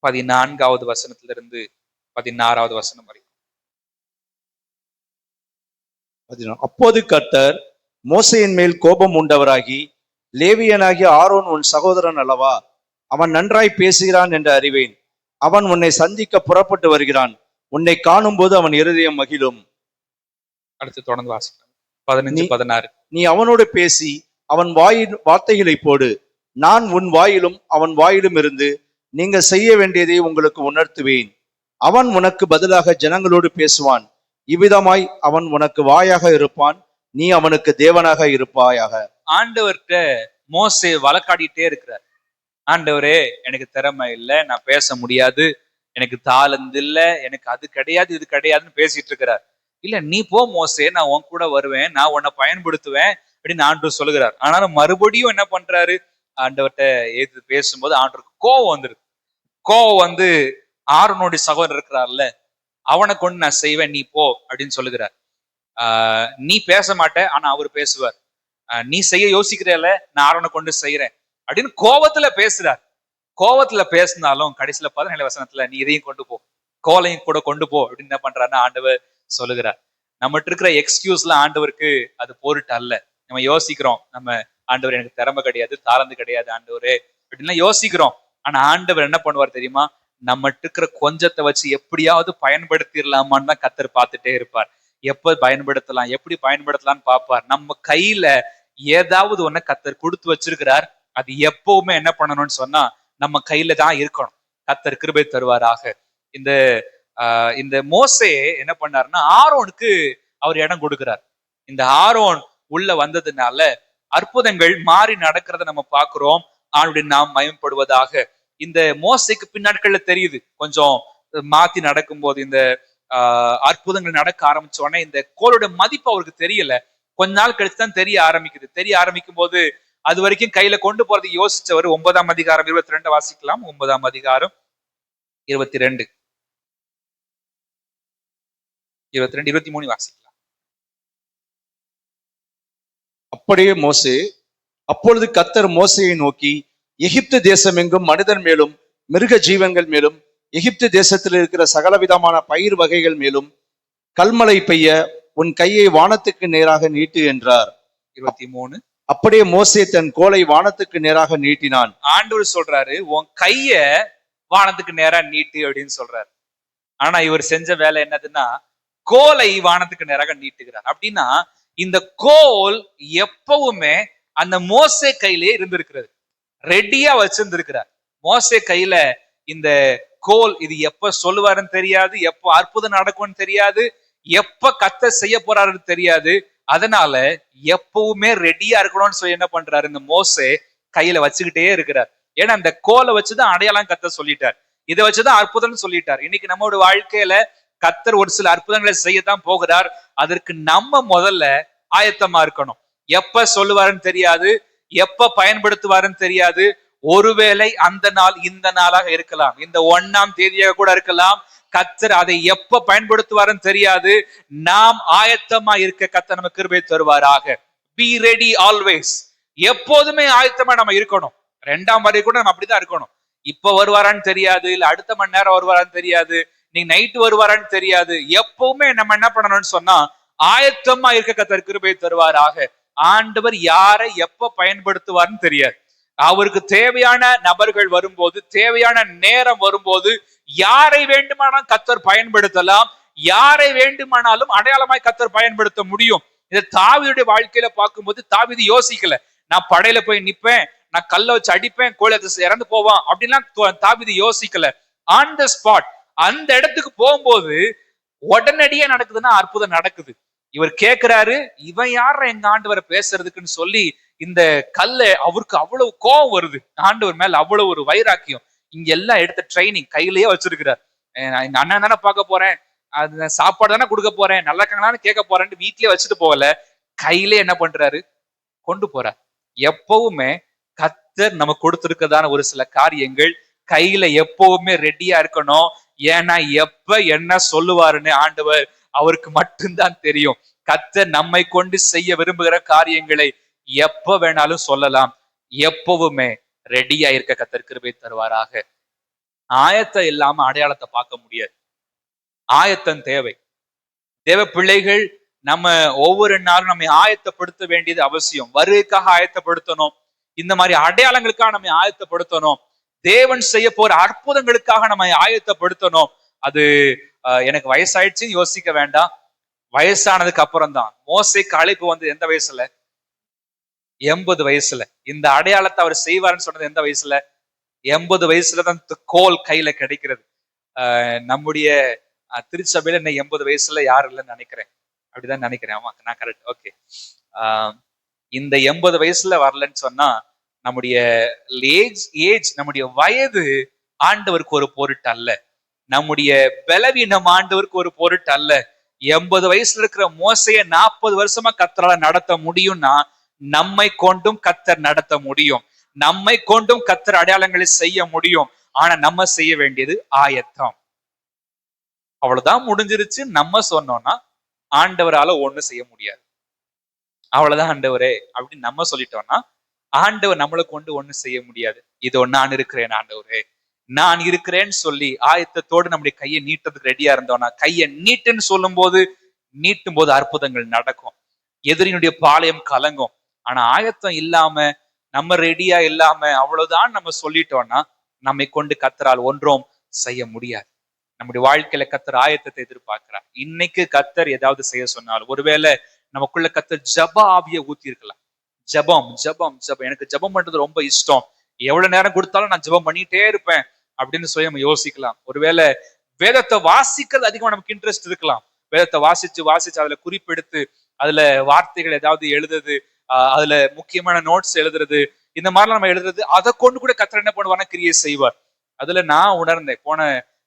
14வது வசனத்திலிருந்து 16வது வசனம் வரைக்கும். அப்போது கர்த்தர் மோசேயின் மேல் கோபம் உண்டவராகி, லேவியனாகிய ஆரோன் உன் சகோதரன் அல்லவா? அவன் நன்றாய் பேசுகிறான் என்று அறிவேன். அவன் உன்னை சந்திக்க புறப்பட்டு வருகிறான். உன்னை காணும் போது அவன் இருதயம் மகிழும். அடுத்து தொடர்ந்து வாசிக்கலாம். 15, 16. நீ அவனோடு பேசி அவன் வாயின் வார்த்தைகளை போடு. நான் உன் வாயிலும் அவன் வாயிலும் இருந்து நீங்கள் செய்ய வேண்டியதை உங்களுக்கு உணர்த்துவேன். அவன் உனக்கு பதிலாக ஜனங்களோடு பேசுவான். இவ்விதமாய் அவன் உனக்கு வாயாக இருப்பான், நீ அவனுக்கு தேவனாக இருப்பாயாக. ஆண்டவர்கிட்ட மோசே வழக்காடிட்டே இருக்கிறார். ஆண்டவரே, எனக்கு திறமை இல்லை, நான் பேச முடியாது, எனக்கு தாளந்து இல்லை, எனக்கு அது கிடையாது இது கிடையாதுன்னு பேசிட்டு இருக்கிறார். இல்ல, நீ போ மோசே, நான் உன் கூட வருவேன், நான் உன்னை பயன்படுத்துவேன் அப்படின்னு ஆண்டவர் சொல்லுகிறார். ஆனாலும் மறுபடியும் என்ன பண்றாரு? ஆண்டவர்கிட்ட ஏது பேசும்போது ஆண்டவருக்கு கோவம் வந்துருது. கோவம் வந்து ஆரோனுடைய சகோதரர் இருக்கிறார்ல, அவனை கொண்டு நான் செய்வேன், நீ போ அப்படின்னு சொல்லுகிறார். நீ பேச மாட்ட, ஆனா அவர் பேசுவார். நீ செய்ய யோசிக்கிறேல, நான் ஆரோனை கொண்டு செய்யறேன் அப்படின்னு கோவத்துல பேசுறார். கோவத்துல பேசினாலும் கடைசியில 17 வசனத்துல நீ இதையும் கொண்டு போ, கோலையும் கூட கொண்டு போ அப்படின்னு என்ன பண்றாருன்னா ஆண்டவர் சொல்லுகிறார். நம்மகிட்ட இருக்கிற எக்ஸ்கியூஸ்ல ஆண்டவருக்கு அது பொருட்டு அல்ல. நம்ம யோசிக்கிறோம், நம்ம ஆண்டவர் எனக்கு திறமை கிடையாது, தாளந்து கிடையாது ஆண்டவரே அப்படின்லாம் யோசிக்கிறோம். ஆனா ஆண்டவர் என்ன பண்ணுவார் தெரியுமா? நம்மகிட்ட இருக்கிற கொஞ்சத்தை வச்சு எப்படியாவது பயன்படுத்திடலாமான்னு தான் கர்த்தர் பார்த்துட்டே இருப்பார். எப்ப பயன்படுத்தலாம், எப்படி பயன்படுத்தலாம்னு பார்ப்பார். நம்ம கையில ஏதாவது ஒண்ணு கர்த்தர் கொடுத்து வச்சிருக்கிறார். அது எப்பவுமே என்ன பண்ணணும்னு சொன்னா நம்ம கையில தான் இருக்கணும். கர்த்தர் கிருபை தருவாராக. இந்த மோசே என்ன பண்ணாருன்னா ஆரோனுக்கு அவர் இடம் கொடுக்கிறார். இந்த ஆரோன் உள்ள வந்ததுனால அற்புதங்கள் மாறி நடக்கிறத நம்ம பார்க்கிறோம். ஆணுடைய நாம் மயம்படுவதாக. இந்த மோசைக்கு பின்னாட்கள்ல தெரியுது, கொஞ்சம் மாத்தி நடக்கும் போது இந்த அற்புதங்கள் நடக்க ஆரம்பிச்ச உடனே இந்த கோளோட மதிப்பு அவருக்கு தெரியல. கொஞ்ச நாள் கழிச்சு தான் தெரிய ஆரம்பிக்குது. தெரிய ஆரம்பிக்கும் போது அது வரைக்கும் கையில கொண்டு போறது யோசிச்சவர் 9ஆம் அதிகாரம் 22 வாசிக்கலாம். 9ஆம் அதிகாரம் 22, 23 வாசிக்கலாம். அப்படியே மோசே, அப்பொழுது கர்த்தர் மோசேயை நோக்கி, எகிப்து தேசம் எங்கும் மனிதன் மேலும் மிருக ஜீவன்கள் மேலும் எகிப்து தேசத்தில் இருக்கிற சகலவிதமான பயிர் வகைகள் மேலும் கல்மழை பெய்ய உன் கையை வானத்துக்கு நேராக நீட்டு என்றார். 23. அப்படியே மோசே தன் கோலை வானத்துக்கு நேராக நீட்டினான். ஆண்டவர் சொல்றாரு, உன் கைய வானத்துக்கு நேரா நீட்டு அப்படின்னு சொல்றாரு. ஆனா இவர் செஞ்ச வேலை என்னதுன்னா கோலை வானத்துக்கு நேராக நீட்டுகிறார். அப்படின்னா இந்த கோல் எப்பவுமே அந்த மோசே கையிலே இருந்திருக்கிறது, ரெடியா வச்சிருந்திருக்கிறார். மோசே கையில இந்த கோல், இது எப்ப சொல்லுவாருன்னு தெரியாது, எப்ப அற்புதம் நடக்கும்னு தெரியாது, எப்ப கர்த்தர் செய்ய போறாருன்னு தெரியாது. அதனால எப்பவுமே ரெடியா இருக்கணும்னு சொல்லி என்ன பண்றாரு, இந்த மோசே கையில வச்சுக்கிட்டே இருக்கிறார். ஏன்னா அந்த கோலை வச்சுதான் அடையாளம் கர்த்தர் சொல்லிட்டார், இதை வச்சுதான் அற்புதம்னு சொல்லிட்டார். இன்னைக்கு நம்மளோட வாழ்க்கையில கர்த்தர் ஒரு சில அற்புதங்களை செய்யத்தான் போகிறார். அதற்கு நம்ம முதல்ல ஆயத்தமா இருக்கணும். எப்ப சொல்லுவாருன்னு தெரியாது, எப்ப பயன்படுத்துவாருன்னு தெரியாது. ஒருவேளை அந்த நாள் இந்த நாளாக இருக்கலாம், இந்த 1ஆம் தேதியாக கூட இருக்கலாம். கர்த்தர் அதை எப்ப பயன்படுத்துவாருன்னு தெரியாது. நாம் ஆயத்தமா இருக்க கர்த்தர் நமக்கு கிருபை தருவாராக. Be ready always. எப்போதுமே ஆயத்தமா நம்ம இருக்கணும். 2ஆம் வரை கூட நம்ம அப்படிதான் இருக்கணும். இப்ப வருவாரான்னு தெரியாது, இல்ல அடுத்த மணி நேரம் வருவாரான்னு தெரியாது, நீ நைட்டு வருவாரான்னு தெரியாது. எப்பவுமே நம்ம என்ன பண்ணணும்னு சொன்னா ஆயத்தமா இருக்க கர்த்தர் கிருபை தருவாராக. ஆண்டவர் யாரை எப்ப பயன்படுத்துவார்னு தெரியாது. அவருக்கு தேவையான நபர்கள் வரும்போது, தேவையான நேரம் வரும்போது யாரை வேண்டுமானாலும் கர்த்தர் பயன்படுத்தலாம். யாரை வேண்டுமானாலும் அடையாளமாய் கர்த்தர் பயன்படுத்த முடியும். இதை தாவீதுடைய வாழ்க்கையில பார்க்கும்போது தாவீது யோசிக்கல, நான் படையில போய் நிப்பேன், நான் கல்ல வச்சு அடிப்பேன், கோலியாத் இறந்து போவான் அப்படின்லாம் தாவீது யோசிக்கல. ஆன் த ஸ்பாட் அந்த இடத்துக்கு போகும்போது உடனடியே நடக்குதுன்னா அற்புதம் நடக்குது. இவர் கேட்கிறாரு, இவன் யார எங்க ஆண்டவரை பேசுறதுக்குன்னு சொல்லி இந்த கல்ல அவருக்கு அவ்வளவு கோபம் வருது. ஆண்டவர் மேல அவ்வளவு ஒரு வைராக்கியம். இங்க எல்லாம் எடுத்த ட்ரைனிங் கையிலேயே வச்சிருக்கிறார். எங்க அண்ணன் தானே பார்க்க போறேன், அது சாப்பாடு தானே கொடுக்க போறேன், நல்லா இருக்காங்களான்னு கேட்க போறேன்னு வீட்லயே வச்சுட்டு போகல, கையிலே என்ன பண்றாரு, கொண்டு போறார். எப்பவுமே கர்த்தர் நமக்கு கொடுத்திருக்கதான ஒரு சில காரியங்கள் கையில எப்பவுமே ரெடியா இருக்கணும். ஏன்னா எப்ப என்ன சொல்லுவாருன்னு ஆண்டவர் அவருக்கு மட்டும்தான் தெரியும். கர்த்தர் நம்மை கொண்டு செய்ய விரும்புகிற காரியங்களை எப்ப வேணாலும் சொல்லலாம். எப்பவுமே ரெடியா இருக்க கர்த்தர் கிருபை தருவாராக. ஆயத்தம் இல்லாம அடையாளத்தை பார்க்க முடியாது. ஆயத்தம் தேவை. தேவ பிள்ளைகள் நம்ம ஒவ்வொரு நாளும் நம்மை ஆயத்தப்படுத்த வேண்டியது அவசியம். வருகைக்காக ஆயத்தப்படுத்தணும், இந்த மாதிரி அடையாளங்களுக்காக நம்ம ஆயத்தப்படுத்தணும், தேவன் செய்ய போற அற்புதங்களுக்காக நம்ம ஆயத்தப்படுத்தணும். அது எனக்கு வயசாயிடுச்சுன்னு யோசிக்க வேண்டாம். வயசானதுக்கு அப்புறம் தான். மோசேக்கு அழைப்பு வந்து எந்த வயசுல? 80 வயசுல. இந்த அடையாளத்தை அவர் செய்வார்னு சொன்னது எந்த வயசுல? 80 வயசுல தான் கோல் கையில கிடைக்கிறது. நம்முடைய திருச்சபையில என்ன 80 வயசுல யாரும் இல்லைன்னு நினைக்கிறேன். அப்படிதான் நினைக்கிறேன். ஆமா, நான் கரெக்ட். ஓகே. இந்த 80 வயசுல வரலன்னு சொன்னா நம்முடைய ஏஜ் நம்முடைய வயது ஆண்டவருக்கு ஒரு பொருட்டு அல்ல. நம்முடைய பலவீனம் ஆண்டவருக்கு ஒரு பொருட்டு அல்ல. 80 வயசுல இருக்கிற மோசைய 40 வருஷமா கர்த்தரால நடத்த முடியும்னா நம்மை கொண்டும் கர்த்தர் நடத்த முடியும். நம்மை கொண்டும் கர்த்தர் அடையாளங்களை செய்ய முடியும். ஆனா நம்ம செய்ய வேண்டியது ஆயத்தம். அவ்வளவுதான், முடிஞ்சிருச்சு நம்ம சொன்னோம்னா ஆண்டவரால ஒண்ணு செய்ய முடியாது. அவ்வளவுதான் ஆண்டவரே அப்படின்னு நம்ம சொல்லிட்டோம்னா ஆண்டவர் நம்மளை கொண்டு ஒண்ணு செய்ய முடியாது. இதோ நான் இருக்கிறேன் ஆண்டவரே, நான் இருக்கிறேன்னு சொல்லி ஆயத்தத்தோடு நம்முடைய கையை நீட்டதுக்கு ரெடியா இருந்தோம்னா, கையை நீட்டுன்னு சொல்லும் போது நீட்டும் போது அற்புதங்கள் நடக்கும். எதிரினுடைய பாளையம் கலங்கும். ஆனா ஆயத்தம் இல்லாம, நம்ம ரெடியா இல்லாம அவ்வளவுதான் நம்ம சொல்லிட்டோம்னா நம்மை கொண்டு கர்த்தரால் ஒன்றும் செய்ய முடியாது. நம்முடைய வாழ்க்கையில கர்த்தர் ஆயத்தத்தை எதிர்பார்க்கிறார். இன்னைக்கு கர்த்தர் ஏதாவது செய்ய சொன்னாலும், ஒருவேளை நமக்குள்ள கர்த்தர் ஜப ஆவியை ஊத்தி இருக்கலாம். ஜபம் ஜபம் ஜபம், எனக்கு ஜபம் பண்றது ரொம்ப இஷ்டம், எவ்வளவு நேரம் கொடுத்தாலும் நான் ஜபம் பண்ணிட்டே இருப்பேன் அப்படின்னு சொல்லி நம்ம யோசிக்கலாம். ஒருவேளை வேதத்தை வாசிக்கிறது அதிகமா நமக்கு இன்ட்ரெஸ்ட் இருக்கலாம். வேதத்தை வாசிச்சு அதுல குறிப்பெடுத்து அதுல வார்த்தைகள் ஏதாவது எழுதுறது, அதுல முக்கியமான நோட்ஸ் எழுதுறது, இந்த மாதிரிலாம் நம்ம எழுதுறது, அதை கொண்டு கூட கர்த்தர் என்ன பண்ணுவாங்க, கிரியை செய்வார். அதுல நான் உணர்ந்தேன்.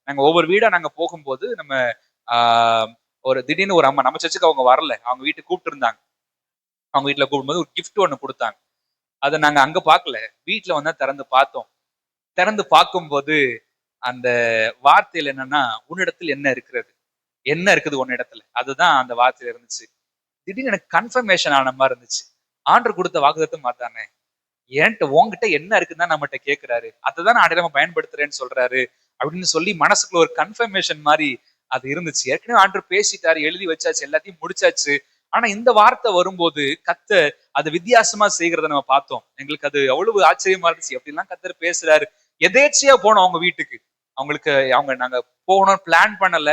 நாங்க ஒவ்வொரு வீடா நாங்க போகும்போது நம்ம ஒரு திடீர்னு ஒரு அம்மா, நம்ம சர்ச்சுக்கு அவங்க வரல, அவங்க வீட்டுக்கு கூப்பிட்டு இருந்தாங்க. அவங்க வீட்டுல கூப்பிடும்போது ஒரு கிஃப்ட் ஒண்ணு கொடுத்தாங்க. அதை நாங்க அங்க பார்க்கல, வீட்டுல வந்தா திறந்து பார்த்தோம். திறந்து பார்க்கும்போது அந்த வார்த்தையில என்னன்னா, உன்னிடத்தில் என்ன இருக்கிறது, என்ன இருக்குது உன்னிடத்துல, அதுதான் அந்த வார்த்தையில இருந்துச்சு. திடீர்னு எனக்கு கன்ஃபர்மேஷன் ஆன மாதிரி இருந்துச்சு. ஆண்டவர் கொடுத்த வாக்குத்தத்தம் மாத்தானே, ஏன்ட்ட உன்கிட்ட என்ன இருக்குன்னு நம்மகிட்ட கேட்கிறாரு, அதைதான் நான் அடையாளமா பயன்படுத்துறேன்னு சொல்றாரு அப்படின்னு சொல்லி மனசுக்குள்ள ஒரு கன்ஃபர்மேஷன் மாதிரி அது இருந்துச்சு. ஏற்கனவே ஆண்டவர் பேசிட்டாரு, எழுதி வச்சாச்சு, எல்லாத்தையும் முடிச்சாச்சு. ஆனா இந்த வார்த்தை வரும்போது கர்த்தர் அது வித்தியாசமா செய்கிறத நம்ம பார்த்தோம். எங்களுக்கு அது அவ்வளவு ஆச்சரியமா இருந்துச்சு. அப்படிலாம் கர்த்தர் பேசுறாரு. எதேச்சியா போனோம் அவங்க வீட்டுக்கு. நாங்க போகணும் பிளான் பண்ணல,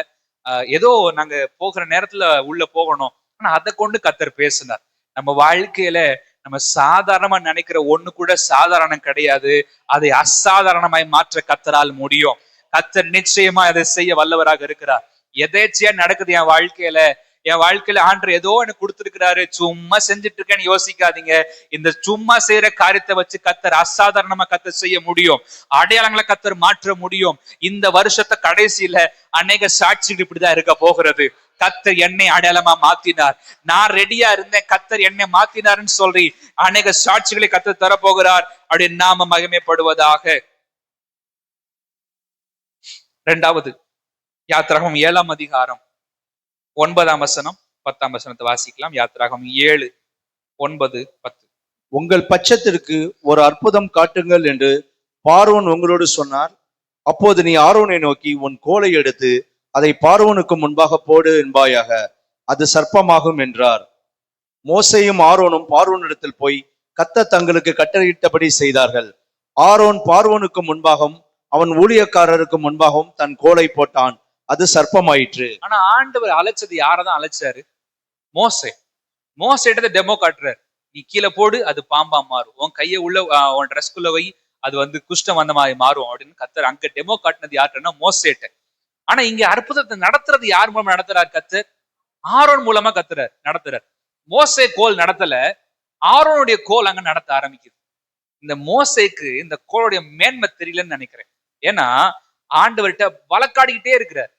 ஏதோ நாங்க போகிற நேரத்துல உள்ள போகணும். ஆனா அதை கொண்டு கர்த்தர் பேசினார். நம்ம வாழ்க்கையில நம்ம சாதாரணமா நினைக்கிற ஒண்ணு கூட சாதாரணம் கிடையாது. அதை அசாதாரணமாய் மாற்ற கர்த்தரால் முடியும். கர்த்தர் நிச்சயமா அதை செய்ய வல்லவராக இருக்கிறார். எதேச்சியா நடக்குது என் வாழ்க்கையில ஆண்டவர் ஏதோ எனக்கு கொடுத்திருக்கிறாரு, சும்மா செஞ்சுட்டு இருக்கேன்னு யோசிக்காதீங்க. இந்த சும்மா செய்யற காரியத்தை வச்சு கர்த்தர் அசாதாரணமா கர்த்தர் செய்ய முடியும். அடையாளங்களை கர்த்தர் மாற்ற முடியும். இந்த வருஷத்தை கடைசியில அநேக சாட்சிகள் இப்படிதான் இருக்க போகிறது. கர்த்தர் என்னை அடையாளமா மாத்தினார், நான் ரெடியா இருந்தேன், கர்த்தர் என்னை மாத்தினார்னு சொல்லி அநேக சாட்சிகளை கர்த்தர் தரப்போகிறார். அப்படி நாம மகிமைப்படுவதாக. 2வது யாத்திராகமம் 7ஆம் அதிகாரம் 9ஆம் வசனம் 10ஆம் வசனத்தை வாசிக்கலாம். யாத்திராகமம் 7, 9, 10. உங்கள் பட்சத்திற்கு ஒரு அற்புதம் காட்டுங்கள் என்று பார்வோன் உங்களோடு சொன்னார். அப்போது நீ ஆரோனை நோக்கி உன் கோலை எடுத்து அதை பார்வோனுக்கு முன்பாக போடு என்பாயாக, அது சர்ப்பமாகும் என்றார். மோசேயும் ஆரோனும் பார்வோனிடத்தில் போய் கர்த்தர் தங்களுக்கு கட்டளையிட்டபடி செய்தார்கள். ஆரோன் பார்வோனுக்கு முன்பாகவும் அவன் ஊழியக்காரருக்கு முன்பாகவும் தன் கோலை போட்டான், அது சர்ப்பமாயிற்று. ஆனா ஆண்டவர் அழைச்சது யாரதான் அழைச்சாரு? மோசே. மோசேட்ட டெமோ காட்டுறாரு. நீ கீழே போடு, அது பாம்பா மாறும். உன் கையை உள்ள உன் ட்ரெஸ்குள்ள வை, அது வந்து குஷ்டம் வந்த மாதிரி மாறும் அப்படின்னு கத்தர் அங்க டெமோ காட்டினது யாருன்னா மோசேட்ட. ஆனா இங்க அற்புதத்தை நடத்துறது யார் மூலமா நடத்துறாரு? கத்தர் ஆரோன் மூலமா நடத்துறாரு. மோசே கோல் நடத்தல, ஆரோனுடைய கோல் அங்க நடத்த ஆரம்பிக்குது. இந்த மோசேக்கு இந்த கோளுடைய மேன்மை தெரியலன்னு நினைக்கிறேன். ஏன்னா ஆண்டவர்கிட்ட வழக்காடிக்கிட்டே இருக்கிறார்.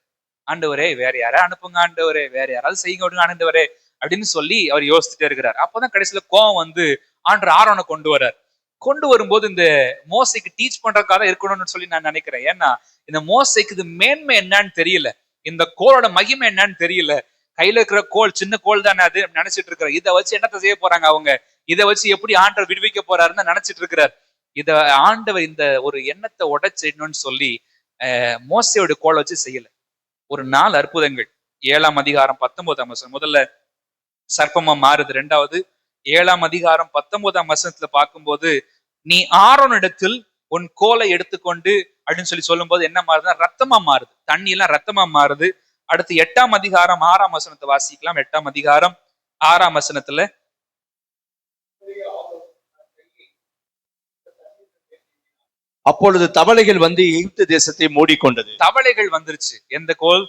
ஆண்டவரே வேற யாரா அனுப்புங்க, ஆண்டவரே வேற யாராவது செய்யுங்க விடுங்க ஆண்டவரே அப்படின்னு சொல்லி அவர் யோசிச்சுட்டே இருக்கிறார். அப்பதான் கடைசியில கோவம் வந்து ஆண்டவர் ஆரோனை கொண்டு வர்றார். கொண்டு வரும்போது இந்த மோசைக்கு டீச் பண்றதுக்காக இருக்கணும்னு சொல்லி நான் நினைக்கிறேன். ஏன்னா இந்த மோசைக்கு இது மேன்மை என்னன்னு தெரியல, இந்த கோளோட மகிமை என்னன்னு தெரியல. கையில இருக்கிற கோல் சின்ன கோல் தானே அது நினைச்சிட்டு இருக்கிற. இதை வச்சு என்னத்தை செய்ய போறாங்க அவங்க, இதை வச்சு எப்படி ஆண்டவர் விடுவிக்க போறாருன்னு நினைச்சிட்டு இருக்கிறார். இத ஆண்டவர் இந்த ஒரு எண்ணத்தை உடைச்சிடணும்னு சொல்லி மோசையோட கோலை வச்சு செய்யல. ஒரு 4 அற்புதங்கள் 7ஆம் அதிகாரம் 19ஆம் வசனம் முதல்ல சர்ப்பமா மாறுது. 2வது 7ஆம் அதிகாரம் 19ஆம் வசனத்துல பார்க்கும்போது நீ ஆரோனிடத்தில் உன் கோலை எடுத்துக்கொண்டு அப்படின்னு சொல்லி சொல்லும் போது என்ன மாறுதுன்னா ரத்தமா மாறுது, தண்ணி எல்லாம் ரத்தமா மாறுது. அடுத்து 8ஆம் அதிகாரம் 6ஆம் வசனத்தை வாசிக்கலாம். 8ஆம் அதிகாரம் 6ஆம் வசனத்துல அப்பொழுது தவளைகள் வந்து எகிப்து தேசத்தை மூடிக்கொண்டது. தவளைகள் வந்துருச்சு. எந்த கோல்?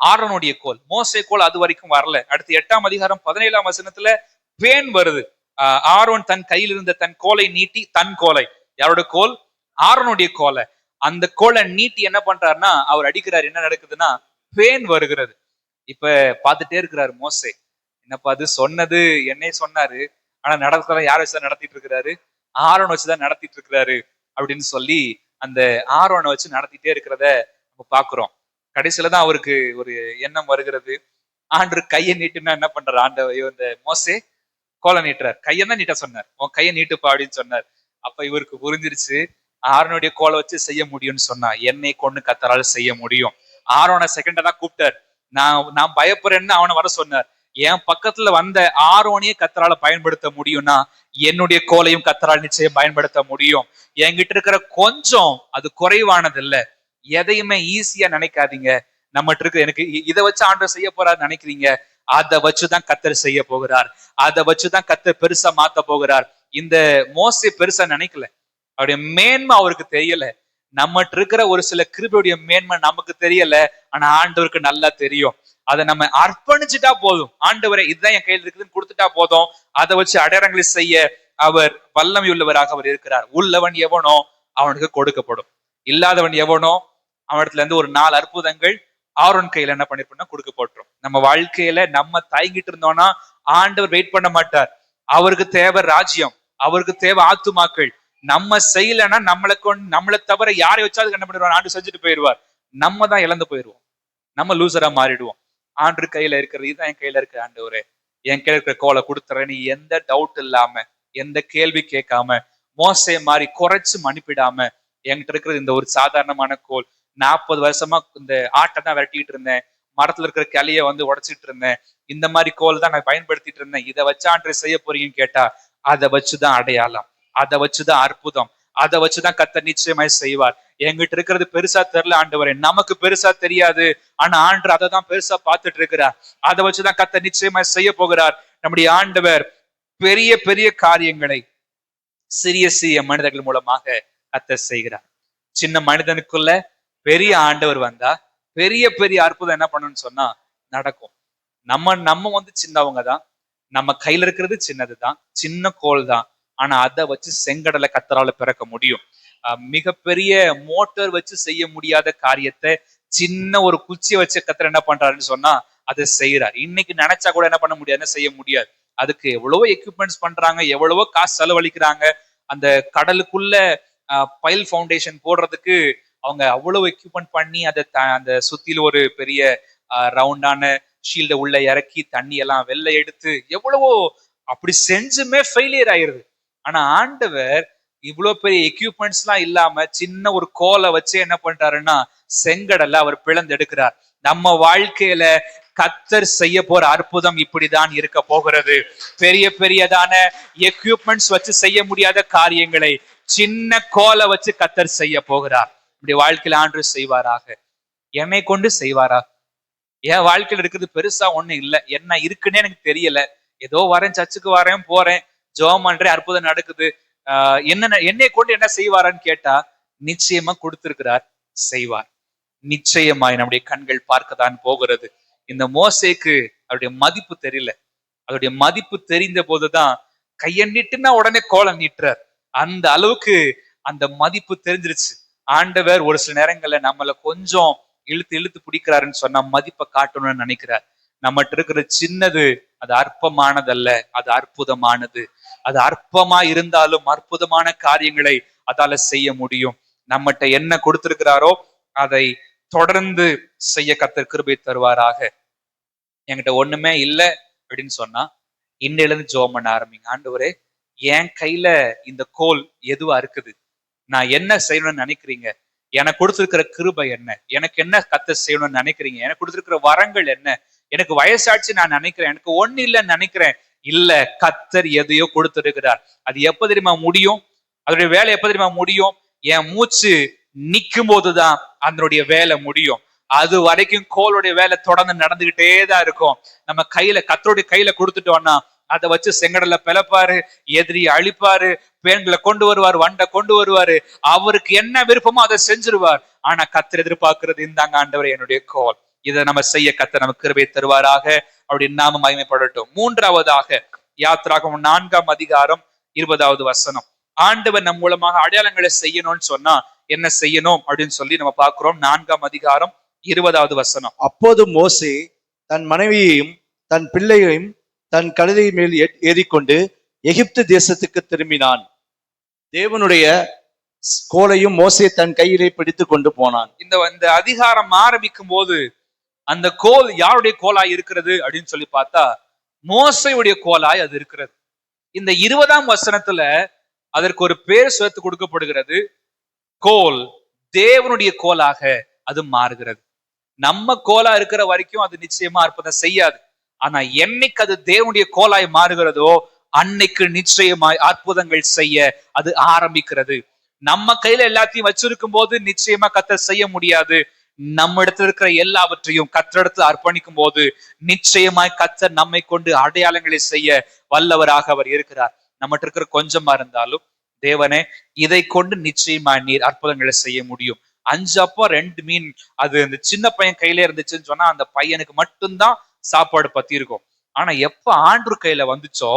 ஆரோனுடைய கோல். மோசே கோல் அது வரைக்கும் வரல. அடுத்து 8ஆம் அதிகாரம் 17ஆம் வசனத்துல பேன் வருது. ஆரோன் தன் கையில் இருந்த தன் கோலை நீட்டி, தன் கோலை, யாரோட கோல்? ஆரோனுடைய கோலை, அந்த கோலை நீட்டி என்ன பண்றாருன்னா அவர் அடிக்கிறார். என்ன நடக்குதுன்னா பேன் வருகிறது. இப்ப பார்த்துட்டே இருக்கிறாரு மோசே. என்னப்பா அது சொன்னது என்னைய சொன்னாரு, ஆனா நடக்கலாம் யார் வச்சுதான் நடத்திட்டு இருக்கிறாரு? ஆரோன் வச்சுதான் நடத்திட்டு இருக்கிறாரு அப்படின்னு சொல்லி அந்த ஆரோனை வச்சு நடத்திட்டே இருக்கிறத நம்ம பாக்குறோம். கடைசியில தான் அவருக்கு ஒரு எண்ணம் வருகிறது. ஆண்டவர் கையை நீட்டுன்னா என்ன பண்றாரு? ஆண்டவர் இந்த மோசே கோலை நீட்டுறார். கையதான் நீட்ட சொன்னார், உன் கையை நீட்டுப்பா அப்படின்னு சொன்னார். அப்ப இவருக்கு புரிஞ்சிருச்சு, ஆரோனுடைய கோலை வச்சு செய்ய முடியும்னு சொன்னா என்னை கொண்டு கத்தரால செய்ய முடியும். ஆரோனை செகண்டா தான் கூப்பிட்டார். நான் பயப்படுறேன்னு அவனை வர சொன்னார். என் பக்கத்துல வந்த ஆரோனையே கத்தரால பயன்படுத்த முடியும்னா என்னுடைய கோலையும் கத்தரால் நிச்சயம் பயன்படுத்த முடியும். என்கிட்ட இருக்கிற கொஞ்சம் அது குறைவானது இல்ல. எதையுமே ஈஸியா நினைக்காதீங்க. நம்மகிட்ட இருக்கு எனக்கு இதை வச்சு ஆண்டவர் செய்ய போறாரு நினைக்கிறீங்க, அதை வச்சுதான் கத்தர் செய்ய போகிறார். அதை வச்சுதான் கத்தர் பெருசா மாத்த போகிறார். இந்த மோசே பெருசா நினைக்கல, அவருடைய மேன்மை அவருக்கு தெரியல. நம்மகிட்ட இருக்கிற ஒரு சில கிருபையுடைய மேன்மை நமக்கு தெரியல, ஆனா ஆண்டவருக்கு நல்லா தெரியும். அதை நம்ம அர்ப்பணிச்சுட்டா போதும். ஆண்டவரை இதுதான் என் கையில் இருக்குதுன்னு கொடுத்துட்டா போதும். அதை வச்சு அடையாளங்களை செய்ய அவர் வல்லமை உள்ளவராக அவர் இருக்கிறார். உள்ளவன் எவனோ அவனுக்கு கொடுக்கப்படும், இல்லாதவன் எவனோ அவனிடத்துல இருந்து ஒரு 4 அற்புதங்கள் ஆரோன் கையில என்ன பண்ணிருப்போம்னா கொடுக்கப்பட்டோம். நம்ம வாழ்க்கையில நம்ம தயங்கிட்டு இருந்தோம்னா ஆண்டவர் வெயிட் பண்ண மாட்டார். அவருக்கு தேவை ராஜ்யம், அவருக்கு தேவை ஆத்துமாக்கள். நம்ம செய்யலைன்னா நம்மளை தவிர யாரை வச்சாலும் என்ன பண்ணிடுவார்? ஆண்டு செஞ்சுட்டு போயிடுவார். நம்ம தான் இழந்து போயிடுவோம், நம்ம லூசரா மாறிடுவோம். ஆண்டு கையில இருக்கிறது இதுதான் என் கையில இருக்கிற ஆண்டவரே, என் கையில இருக்கிற கோலை கொடுத்துறேன்னு எந்த டவுட் இல்லாம, எந்த கேள்வி கேட்காம, மோசே மாதிரி குறைச்சு அனுப்பிடாம, என்கிட்ட இருக்கிறது இந்த ஒரு சாதாரணமான கோல். 40 வருஷமா இந்த ஆட்டை தான் விரட்டிட்டு இருந்தேன், மரத்துல இருக்கிற கிளைய வந்து உடைச்சிட்டு இருந்தேன், இந்த மாதிரி கோல் தான் நான் பயன்படுத்திட்டு இருந்தேன். இதை வச்சு ஆண்டு செய்ய போறீங்கன்னு கேட்டா அதை வச்சுதான் அடையாளம், அதை வச்சுதான் அற்புதம், அதை வச்சுதான் கர்த்தர் நிச்சயமாய் செய்வார். என்கிட்ட இருக்கிறது பெருசா தெரியல ஆண்டவரே, நமக்கு பெருசா தெரியாது, ஆனா ஆண்டவர் அதை தான் பெருசா பார்த்துட்டு இருக்கிறார். அதை வச்சுதான் கர்த்தர் நிச்சயமாய் செய்ய போகிறார். நம்முடைய ஆண்டவர் பெரிய பெரிய காரியங்களை சிறிய சிறிய மனிதர்கள் மூலமாக கர்த்தர் செய்கிறார். சின்ன மனிதனுக்குள்ள பெரிய ஆண்டவர் வந்தா பெரிய பெரிய அற்புதம் என்ன பண்ணணும்னு சொன்னா நடக்கும். நம்ம வந்து சின்னவங்க தான், நம்ம கையில இருக்கிறது சின்னதுதான், சின்ன கோல் தான், ஆனா அதை வச்சு செங்கடலை கத்தரால பிறக்க முடியும். மிகப்பெரிய மோட்டார் வச்சு செய்ய முடியாத காரியத்தை சின்ன ஒரு குச்சியை வச்சு கத்தர் என்ன பண்றாருன்னு சொன்னா அதை செய்யறாரு. இன்னைக்கு நினைச்சா கூட என்ன பண்ண முடியாதுன்னு செய்ய முடியாது. அதுக்கு எவ்வளவோ எக்யூப்மெண்ட்ஸ் பண்றாங்க, எவ்வளவோ காசு செலவழிக்கிறாங்க. அந்த கடலுக்குள்ள பைல் ஃபவுண்டேஷன் போடுறதுக்கு அவங்க அவ்வளவு எக்யூப்மெண்ட் பண்ணி அதை அந்த சுத்தில ஒரு பெரிய ரவுண்டான ஷீல்ட உள்ள இறக்கி தண்ணி எல்லாம் வெளில எடுத்து எவ்வளவோ அப்படி செஞ்சுமே ஃபெயிலியர் ஆயிருது. ஆனா ஆண்டவர் இவ்வளவு பெரிய எக்யூப்மெண்ட்ஸ் எல்லாம் இல்லாம சின்ன ஒரு கோலை வச்சு என்ன பண்றாருன்னா செங்கடலை அவர் பிளந்து எடுக்கிறார். நம்ம வாழ்க்கையில கத்தர் செய்ய போற அற்புதம் இப்படிதான் இருக்க போகிறது. பெரிய பெரியதான எக்யூப்மெண்ட்ஸ் வச்சு செய்ய முடியாத காரியங்களை சின்ன கோலை வச்சு கத்தர் செய்ய போகிறார். இப்படி வாழ்க்கையில ஆண்டு செய்வாராக. என்னை கொண்டு செய்வாரா? என் வாழ்க்கையில இருக்கிறது பெருசா ஒண்ணு இல்ல, என்ன இருக்குன்னே எனக்கு தெரியல, ஏதோ வரேன், சர்ச்சுக்கு வரேன், போறேன், ஜெபம் பண்றேன், அற்புதம் நடக்குது, என்னை கொண்டு என்ன செய்வாரான்னு கேட்டா நிச்சயமா கொடுத்திருக்கிறார், செய்வார். நிச்சயமாய் நம்முடைய கண்கள் பார்க்கத்தான் போகிறது. இந்த மோசேக்கு அவருடைய மதிப்பு தெரியல. அவருடைய மதிப்பு தெரிந்த போதுதான் கையை நீட்டுன்னா உடனே கோலம் நீட்டுறார். அந்த அளவுக்கு அந்த மதிப்பு தெரிஞ்சிருச்சு. ஆண்டவர் ஒரு சில நேரங்கள்ல நம்மள கொஞ்சம் இழுத்து இழுத்து பிடிக்கிறாருன்னு சொன்னா மதிப்பை காட்டணும்னு நினைக்கிறார். நம்மகிட்ட இருக்கிற சின்னது அது அற்பமானதல்ல, அது அற்புதமானது. அது அற்பமா இருந்தாலும் அற்புதமான காரியங்களை அதால செய்ய முடியும். நம்மகிட்ட என்ன கொடுத்திருக்கிறாரோ அதை தொடர்ந்து செய்ய கர்த்தர் கிருபை தருவாராக. என்கிட்ட ஒண்ணுமே இல்லை அப்படின்னு சொன்னா இன்னையில இருந்து ஜெபம் பண்ண ஆரம்பிங்க. ஆண்டவரே, என் கையில இந்த கோல் எதுவா இருக்குது, நான் என்ன செய்யணும்னு நினைக்கிறீங்க, எனக்கு கொடுத்திருக்கிற கிருபை என்ன, எனக்கு என்ன கர்த்தர் செய்யணும்னு நினைக்கிறீங்க, எனக்கு கொடுத்திருக்கிற வரங்கள் என்ன, எனக்கு வயசாச்சு நான் நினைக்கிறேன், எனக்கு ஒண்ணு இல்லைன்னு நினைக்கிறேன். இல்ல, கர்த்தர் எதையோ கொடுத்திருக்கிறார். அது எப்ப தெரியுமா முடியும்? அதனுடைய வேலை எப்ப தெரியுமா முடியும்? என் மூச்சு நிக்கும் போதுதான் அதனுடைய வேலை முடியும். அது வரைக்கும் கோளுடைய வேலை தொடர்ந்து நடந்துகிட்டே தான் இருக்கும். நம்ம கையில கர்த்தருடைய கையில கொடுத்துட்டோம்னா அதை வச்சு செங்கடல்ல பிளப்பாரு, எதிரி அழிப்பாரு, பேன்களை கொண்டு வருவார், வண்டை கொண்டு வருவாரு, அவருக்கு என்ன விருப்பமோ அதை செஞ்சிருவார். ஆனா கர்த்தர் எதிர்பார்க்கிறது, இந்தாங்க ஆண்டவரே என்னுடைய கோல், இதை நம்ம செய்ய கர்த்தர் நமக்கு கிருபை தருவாராக. அப்படி நாம மகிமைப்படட்டும். மூன்றாவதாக யாத்திராகமம் 4ஆம் அதிகாரம் 20வது வசனம். ஆண்டவர் நம் மூலமாக அடையாளங்களை செய்யணும்னு சொன்னா என்ன செய்யணும் அப்படின்னு சொல்லி நம்ம பார்க்கிறோம். 4ஆம் அதிகாரம் 20வது வசனம். அப்போது மோசே தன் மனைவியையும் தன் பிள்ளைகளையும் தன் கழுதை மேல் ஏறிக்கொண்டு எகிப்து தேசத்துக்கு திரும்பினான். தேவனுடைய கோலையும் மோசே தன் கையிலே பிடித்து கொண்டு போனான். இந்த அதிகாரம் ஆரம்பிக்கும் போது அந்த கோல் யாருடைய கோலாய் இருக்கிறது அப்படின்னு சொல்லி பார்த்தா மோசையுடைய கோலாய் அது இருக்கிறது. இந்த 20ஆம் வசனத்துல அதற்கு ஒரு பேர் சேர்த்து கொடுக்கப்படுகிறது. கோல் தேவனுடைய கோலாக அது மாறுகிறது. நம்ம கோலா இருக்கிற வரைக்கும் அது நிச்சயமா அற்புதம் செய்யாது. ஆனா என்னைக்கு அது தேவனுடைய கோலாய் மாறுகிறதோ அன்னைக்கு நிச்சயமாய் அற்புதங்கள் செய்ய அது ஆரம்பிக்கிறது. நம்ம கையில எல்லாத்தையும் வச்சிருக்கும் போது நிச்சயமா கர்த்தர் செய்ய முடியாது. நம்ம இடத்துல இருக்கிற எல்லாவற்றையும் கர்த்தரிடத்துல அர்ப்பணிக்கும் போது நிச்சயமாய் கர்த்தர் நம்மை கொண்டு அடையாளங்களை செய்ய வல்லவராக அவர் இருக்கிறார். நம்மகிட்ட இருக்கிற கொஞ்சமா இருந்தாலும், தேவனே இதை கொண்டு நிச்சயமா நீர் அற்புதங்களை செய்ய முடியும். 5 அப்பம் 2 மீன் அது அந்த சின்ன பையன் கையில இருந்துச்சுன்னு சொன்னா அந்த பையனுக்கு மட்டும்தான் சாப்பாடு பத்தி இருக்கும். ஆனா எப்ப ஆண்டவர் கையில வந்துச்சோ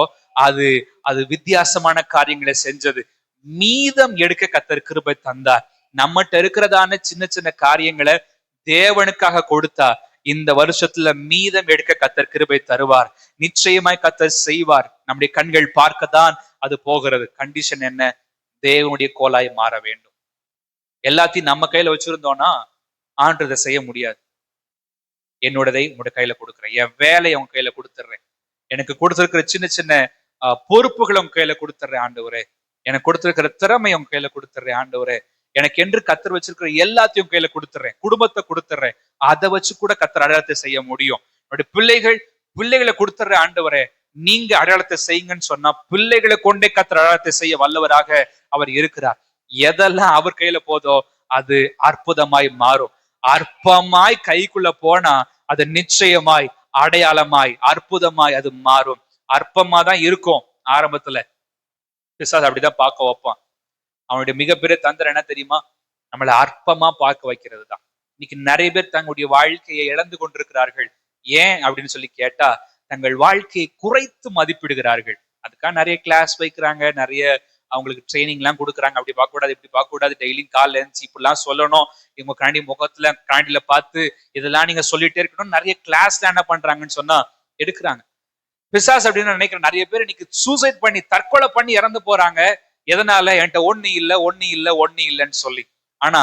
அது அது வித்தியாசமான காரியங்களை செஞ்சது. மீதம் எடுக்க கர்த்தர் கிருபை தந்தார். நம்மகிட்ட இருக்கிறதான சின்ன சின்ன காரியங்களை தேவனுக்காக கொடுத்தா இந்த வருஷத்துல மீதம் எடுக்க கர்த்தர் கிருபை தருவார். நிச்சயமாய் கர்த்தர் செய்வார். நம்முடைய கண்கள் பார்க்கத்தான் அது போகிறது. கண்டிஷன் என்ன? தேவனுடைய கோலாய் மாற வேண்டும். எல்லாத்தையும் நம்ம கையில வச்சிருந்தோம்னா ஆண்டதை செய்ய முடியாது. என்னோடதை உங்களோட கையில கொடுக்குறேன், என் வேலையை உங்க கையில கொடுத்துட்றேன், எனக்கு கொடுத்திருக்கிற சின்ன சின்ன பொறுப்புகளை உங்க கையில கொடுத்துட்றேன் ஆண்டவரே, எனக்கு கொடுத்திருக்கிற திறமையை உங்க கையில கொடுத்துட்றேன் ஆண்டவரே, எனக்கு என்று கர்த்தர் வச்சிருக்கிற எல்லாத்தையும் கையில கொடுத்துட்றேன், குடும்பத்தை கொடுத்துட்றேன். அதை வச்சு கூட கர்த்தர் அடையாளத்தை செய்ய முடியும். என்னுடைய பிள்ளைகளை கொடுத்துட்றேன் ஆண்டவரே, நீங்க அடையாளத்தை செய்யுங்கன்னு சொன்னா பிள்ளைகளை கொண்டே கர்த்தர் அடையாளத்தை செய்ய வல்லவராக அவர் இருக்கிறார். எதெல்லாம் அவர் கையில போதோ அது அற்புதமாய் மாறும். அற்பமாய் கைக்குள்ள போனா அது நிச்சயமாய் அடையாளமாய் அற்புதமாய் அது மாறும். அற்பமா தான் இருக்கும் ஆரம்பத்துல, பிசாசு அப்படிதான் பார்க்க வைப்பான். அவனுடைய மிகப்பெரிய தந்திரம் என்ன தெரியுமா? நம்மளை அற்பமா பார்க்க வைக்கிறது தான். இன்னைக்கு நிறைய பேர் தங்களுடைய வாழ்க்கையை இழந்து கொண்டிருக்கிறார்கள். ஏன் அப்படின்னு சொல்லி கேட்டா தங்கள் வாழ்க்கையை குறைத்து மதிப்பிடுகிறார்கள். அதுக்காக நிறைய கிளாஸ் வைக்கிறாங்க, நிறைய அவங்களுக்கு ட்ரைனிங் எல்லாம் கொடுக்குறாங்க. அப்படி பார்க்க கூடாது, இப்படி பார்க்க கூடாது, டெய்லியும் கால் எழுந்துச்சு இப்படிலாம் சொல்லணும், இவங்க கண்டி முகத்துல கண்டில பார்த்து இதெல்லாம் நீங்க சொல்லிட்டே இருக்கணும். நிறைய கிளாஸ்ல என்ன பண்றாங்கன்னு சொன்னா எடுக்கிறாங்க. பிசாஸ் அப்படின்னு நினைக்கிற நிறைய பேர் இன்னைக்கு சூசைட் பண்ணி தற்கொலை பண்ணி இறந்து போறாங்க. எதனால? என்கிட்ட ஒண்ணு இல்லைன்னு சொல்லி. ஆனா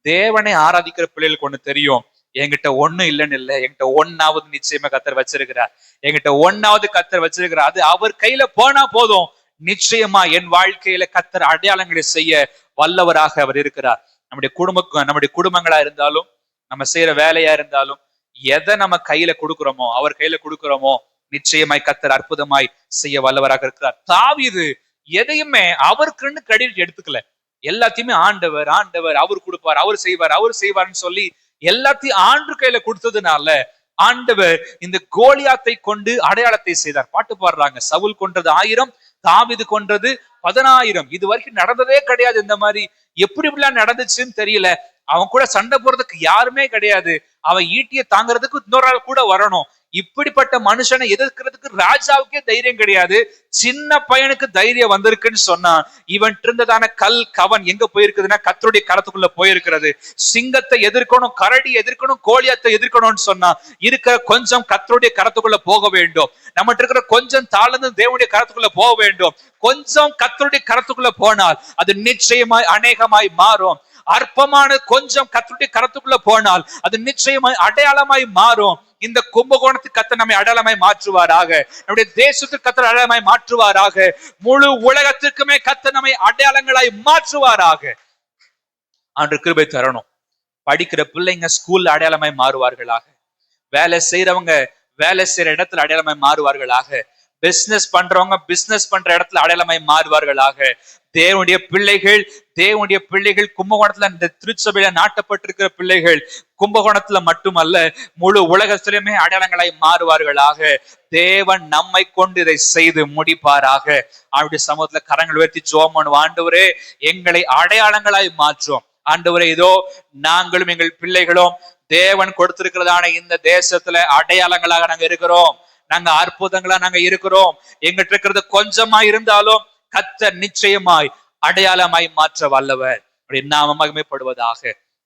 தேவனை ஆராதிக்கிற பிள்ளைகளுக்கு ஒண்ணு தெரியும், என்கிட்ட ஒண்ணு இல்லைன்னு இல்லை, என்கிட்ட ஒன்னாவது நிச்சயமா கர்த்தர் வச்சிருக்கிறார், என்கிட்ட ஒன்னாவது கர்த்தர் வச்சிருக்கிறார். அது அவர் கையில போனா போதும், நிச்சயமா என் வாழ்க்கையில கர்த்தர் அடையாளங்களை செய்ய வல்லவராக அவர் இருக்கிறார். நம்முடைய குடும்பங்களா இருந்தாலும், நம்ம செய்யற வேலையா இருந்தாலும், எதை நம்ம கையில கொடுக்கிறோமோ, அவர் கையில கொடுக்கிறோமோ, நிச்சயமாய் கர்த்தர் அற்புதமாய் செய்ய வல்லவராக இருக்கிறார். தாவீது எதையுமே அவருக்குன்னு கிரெடிட் எடுத்துக்கல. எல்லாத்தையுமே ஆண்டவர் ஆண்டவர் அவர் கொடுப்பார், அவர் செய்வார், அவர் செய்வார்னு சொல்லி எல்லாத்தையும் ஆண்டு கையில கொடுத்ததுனால ஆண்டவர் இந்த கோலியாத்தை கொண்டு அடையாளத்தை செய்தார். பாட்டு பாடுறாங்க, சவுல் கொன்றது 1000, தாவீது கொன்றது 10,000. இது வரைக்கும் நடந்ததே கிடையாது. இந்த மாதிரி எப்படி இப்படிலாம் நடந்துச்சுன்னு தெரியல. அவன் கூட சண்டை போறதுக்கு யாருமே கிடையாது. அவன் ஈட்டியை தாங்கிறதுக்கு இன்னொரு ஆள் கூட வரணும். இப்படிப்பட்ட மனுஷனை எதிர்க்கிறதுக்கு ராஜாவுக்கே தைரியம் கிடையாது. சின்ன பையனுக்கு தைரியம் வந்திருக்குன்னு சொன்னா, இவன் இருந்ததான கல் கவன் எங்க போயிருக்குதுன்னா கர்த்தருடைய கரத்துக்குள்ள போயிருக்கிறது. சிங்கத்தை எதிர்க்கணும், கரடி எதிர்க்கணும், கோலியாத்தை எதிர்க்கணும்னு சொன்னா இருக்கிற கொஞ்சம் கர்த்தருடைய கரத்துக்குள்ள போக வேண்டும். நம்மகிட்ட இருக்கிற கொஞ்சம் தாழ்ந்து தேவனுடைய கரத்துக்குள்ள போக வேண்டும். கொஞ்சம் கர்த்தருடைய கரத்துக்குள்ள போனால் அது நிச்சயமாய் அநேகமாய் மாறும். அற்பமான கொஞ்சம் கர்த்தருடைய கரத்துக்குள்ள போனால் அது நிச்சயமாய் அடையாளமாய் மாறும். இந்த கும்பகோணத்துக்கு கர்த்தர் நம்மை அடையாளமாய் மாற்றுவாராக. நம்முடைய தேசத்துக்கு கர்த்தர் அடையாளமாய் மாற்றுவாராக. முழு உலகத்திற்குமே கர்த்தர் நம்மை அடையாளங்களாய் மாற்றுவாராக. ஆண்டு கிருபை தரணும். படிக்கிற பிள்ளைங்க ஸ்கூல்ல அடையாளமாய் மாறுவார்களாக. வேலை செய்யறவங்க வேலை செய்யற இடத்துல அடையாளமாய் மாறுவார்களாக. பிசினஸ் பண்றவங்க பிசினஸ் பண்ற இடத்துல அடையாளமாய் மாறுவார்களாக. தேவனுடைய பிள்ளைகள் கும்பகோணத்துல, இந்த திருச்சபையில நாட்டப்பட்டிருக்கிற பிள்ளைகள் கும்பகோணத்துல மட்டுமல்ல முழு உலகத்திலுமே அடையாளங்களாய் மாறுவார்களாக. தேவன் நம்மை கொண்டு இதை செய்து முடிப்பாராக. அவருடைய சமூகத்துல கரங்கள் உயர்த்தி ஜெபம் பண்ணுவோம். ஆண்டவரே, எங்களை அடையாளங்களாய் மாற்றும். ஆண்டவரே, இதோ நாங்களும் எங்கள் பிள்ளைகளும் தேவன் கொடுத்திருக்கிறதான இந்த தேசத்துல அடையாளங்களாக நாங்க இருக்கிறோம். நாங்க அற்புதங்களா நாங்க இருக்கிறோம். எங்கிட்ட இருக்கிறது கொஞ்சமா இருந்தாலும் கர்த்தர் நிச்சயமாய் அடையாளமாய் மாற்ற வல்லவர். நாம மகிமைப்படுவதாக.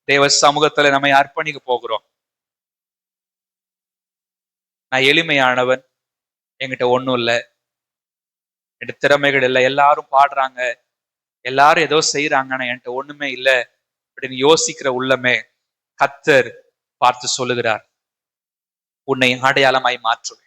தேவ சமூகத்துல நம்மை அர்ப்பணிக்க போகிறோம். நான் எளிமையானவன், என்கிட்ட ஒண்ணும் இல்லை, என்கிட்ட திறமைகள் இல்லை. எல்லாரும் பாடுறாங்க, எல்லாரும் ஏதோ செய்யறாங்கன்னா என்கிட்ட ஒண்ணுமே இல்லை அப்படின்னு யோசிக்கிற உள்ளமே கர்த்தர் பார்த்து சொல்லுகிறார், உன்னை அடையாளமாய் மாற்றுவேன்,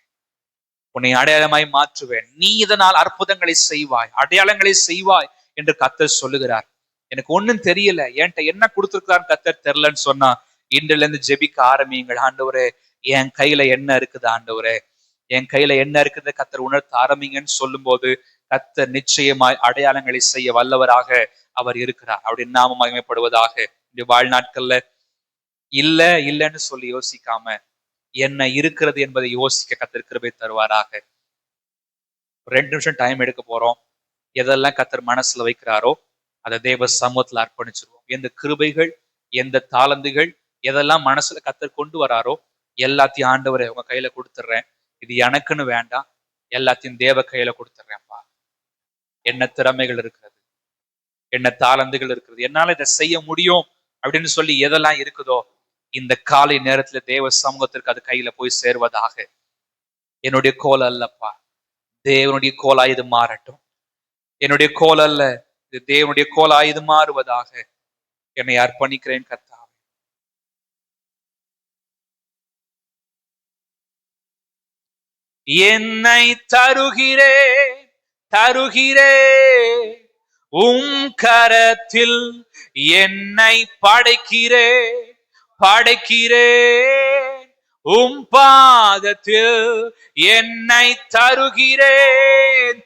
உன்னை அடையாளமாய் மாற்றுவேன். நீ இதனால் அற்புதங்களை செய்வாய், அடையாளங்களை செய்வாய் என்று கர்த்தர் சொல்லுகிறார். எனக்கு ஒண்ணும் தெரியல, என்கிட்ட என்ன கொடுத்திருக்கிறான்னு கர்த்தர் தெரியலன்னு சொன்னா, இன்றில இருந்து ஜெபிக்க ஆரம்பியுங்கள். ஆண்டவரே, என் கையில என்ன இருக்குது, ஆண்டவரே என் கையில என்ன இருக்குது கர்த்தர் உணர்த்த ஆரம்பிங்கன்னு சொல்லும் போது கர்த்தர் நிச்சயமாய் அடையாளங்களை செய்ய வல்லவராக அவர் இருக்கிறார். அப்படி நாம மகிமைப்படுவதாக. இந்த வாழ்நாட்கள்ல இல்லைன்னு சொல்லி யோசிக்காம என்ன இருக்கிறது என்பதை யோசிக்க கர்த்தர் கிருபை தருவாராக. 2 நிமிஷம் டைம் எடுக்க போறோம். எதெல்லாம் கர்த்தர் மனசுல வைக்கிறாரோ அதை தேவ சமூகத்துல அர்ப்பணிச்சிருவோம். எந்த கிருபைகள், எந்த தாளந்துகள், எதெல்லாம் மனசுல கர்த்தர் கொண்டு வராரோ எல்லாத்தையும் ஆண்டவரை உங்க கையில கொடுத்துட்றேன். இது எனக்குன்னு வேண்டாம், எல்லாத்தையும் தேவ கையில கொடுத்துட்றேன்ப்பா. என்ன திறமைகள் இருக்கிறது, என்ன தாளந்துகள் இருக்கிறது, என்னால இதை செய்ய முடியும் அப்படின்னு சொல்லி எதெல்லாம் இருக்குதோ இந்த காலை நேரத்துல தேவ சமூகத்திற்கு அது கையில போய் சேர்வதாக. என்னுடைய கோல் அல்லப்பா, தேவனுடைய கோலா இது மாறட்டும். என்னுடைய கோல் அல்ல, இது தேவனுடைய கோலா இது மாறுவதாக. என்னை அர்ப்பணிக்கிறேன் கர்த்தாவே. என்னை தருகிறே உம் கரத்தில், என்னை படைக்கிறே உம் பாதத்தில், என்னை தருகிறேன்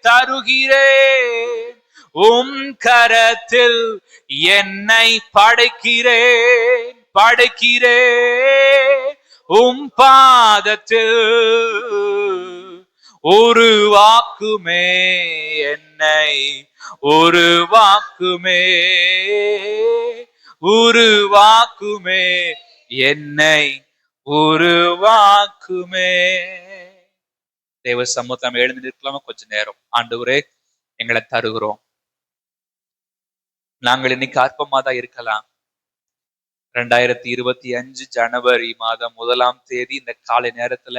உம் கரத்தில், என்னை படைக்கிறேன் உம் பாதத்தில். உருவாக்குமே என்னை, உருவாக்குமே என்னை, உருவாக்குமே. தேவ சமூகம் எழுந்து நிற்கலாமா கொஞ்ச நேரம்? ஆண்டவரே, எங்களை தருகிறோம். நாங்கள் இன்னைக்கு அற்பமா தான் இருக்கலாம். 2025 ஜனவரி மாதம் 1ஆம் தேதி இந்த காலை நேரத்துல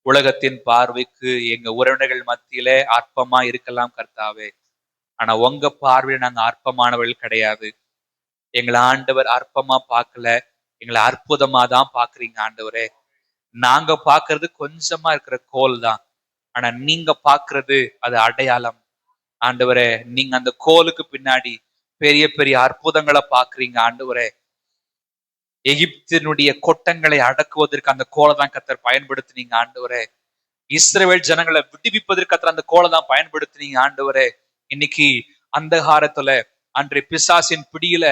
உலகத்தின் பார்வைக்கு எங்க உறவினர்கள் மத்தியில அற்பமா இருக்கலாம் கர்த்தாவே. ஆனா உங்க பார்வையில நாங்க அற்பமானவர்கள் கிடையாது. எங்களை ஆண்டவர் அற்பமா பார்க்கல, எங்களை அற்புதமா தான் பாக்குறீங்க ஆண்டவரே. நாங்க பாக்குறது கொஞ்சமா இருக்கிற கோல் தான், ஆனா நீங்க பாக்குறது அது அடையாளம். ஆண்டவரே, நீங்க அந்த கோலுக்கு பின்னாடி பெரிய பெரிய அற்புதங்களை பாக்குறீங்க ஆண்டவரே. எகிப்தினுடைய கொட்டங்களை அடக்குவதற்கு அந்த கோலை தான் கர்த்தர் பயன்படுத்தினீங்க ஆண்டவரே. இஸ்ரவேல் ஜனங்களை விடுவிப்பதற்கு கர்த்தர் அந்த கோலை தான் பயன்படுத்தினீங்க ஆண்டவரே. இன்னைக்கு அந்தகாரத்துல அன்றைய பிசாசின் பிடியில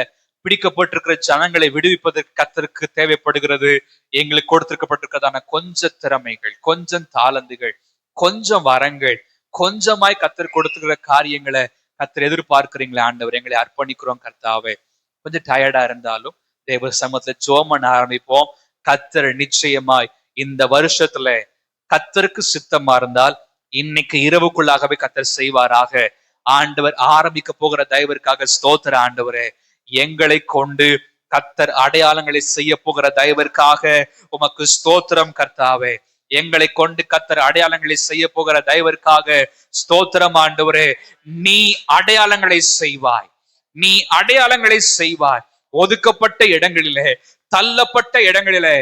பிடிக்கப்பட்டிருக்கிற ஜனங்களை விடுவிப்பதற்கு கர்த்தருக்கு தேவைப்படுகிறது எங்களுக்கு கொடுத்திருக்கப்பட்டிருக்கிறதான கொஞ்சம் திறமைகள், கொஞ்சம் தாளந்துகள், கொஞ்சம் வரங்கள், கொஞ்சமாய் கர்த்தர் கொடுத்துக்கிற காரியங்களை கர்த்தர் எதிர்பார்க்கிறீங்களே ஆண்டவர். எங்களை அர்ப்பணிக்கிறோம் கர்த்தாவே. கொஞ்சம் டயர்டா இருந்தாலும் தேவ சமூகத்துல ஜெபம் பண்ண ஆரம்பிப்போம். கர்த்தர் நிச்சயமாய் இந்த வருஷத்துல கர்த்தருக்கு சித்தமா இருந்தால் இன்னைக்கு இரவுக்குள்ளாகவே கர்த்தர் செய்வாராக. ஆண்டவர் ஆரம்பிக்க போகிற தயவிற்காக ஸ்தோத்திர ஆண்டவரே. எங்களை கொண்டு கர்த்தர் அடையாளங்களை செய்ய போகிற தயவிற்காக உமக்கு ஸ்தோத்திரம் கர்த்தாவே. எங்களை கொண்டு கர்த்தர் அடையாளங்களை செய்ய போகிற தயவிற்காக ஸ்தோத்திரம் ஆண்டவரே. நீ அடையாளங்களை செய்வாய், நீ அடையாளங்களை செய்வாய். ஒதுக்கப்பட்ட இடங்களிலே, தள்ளப்பட்ட இடங்களிலே,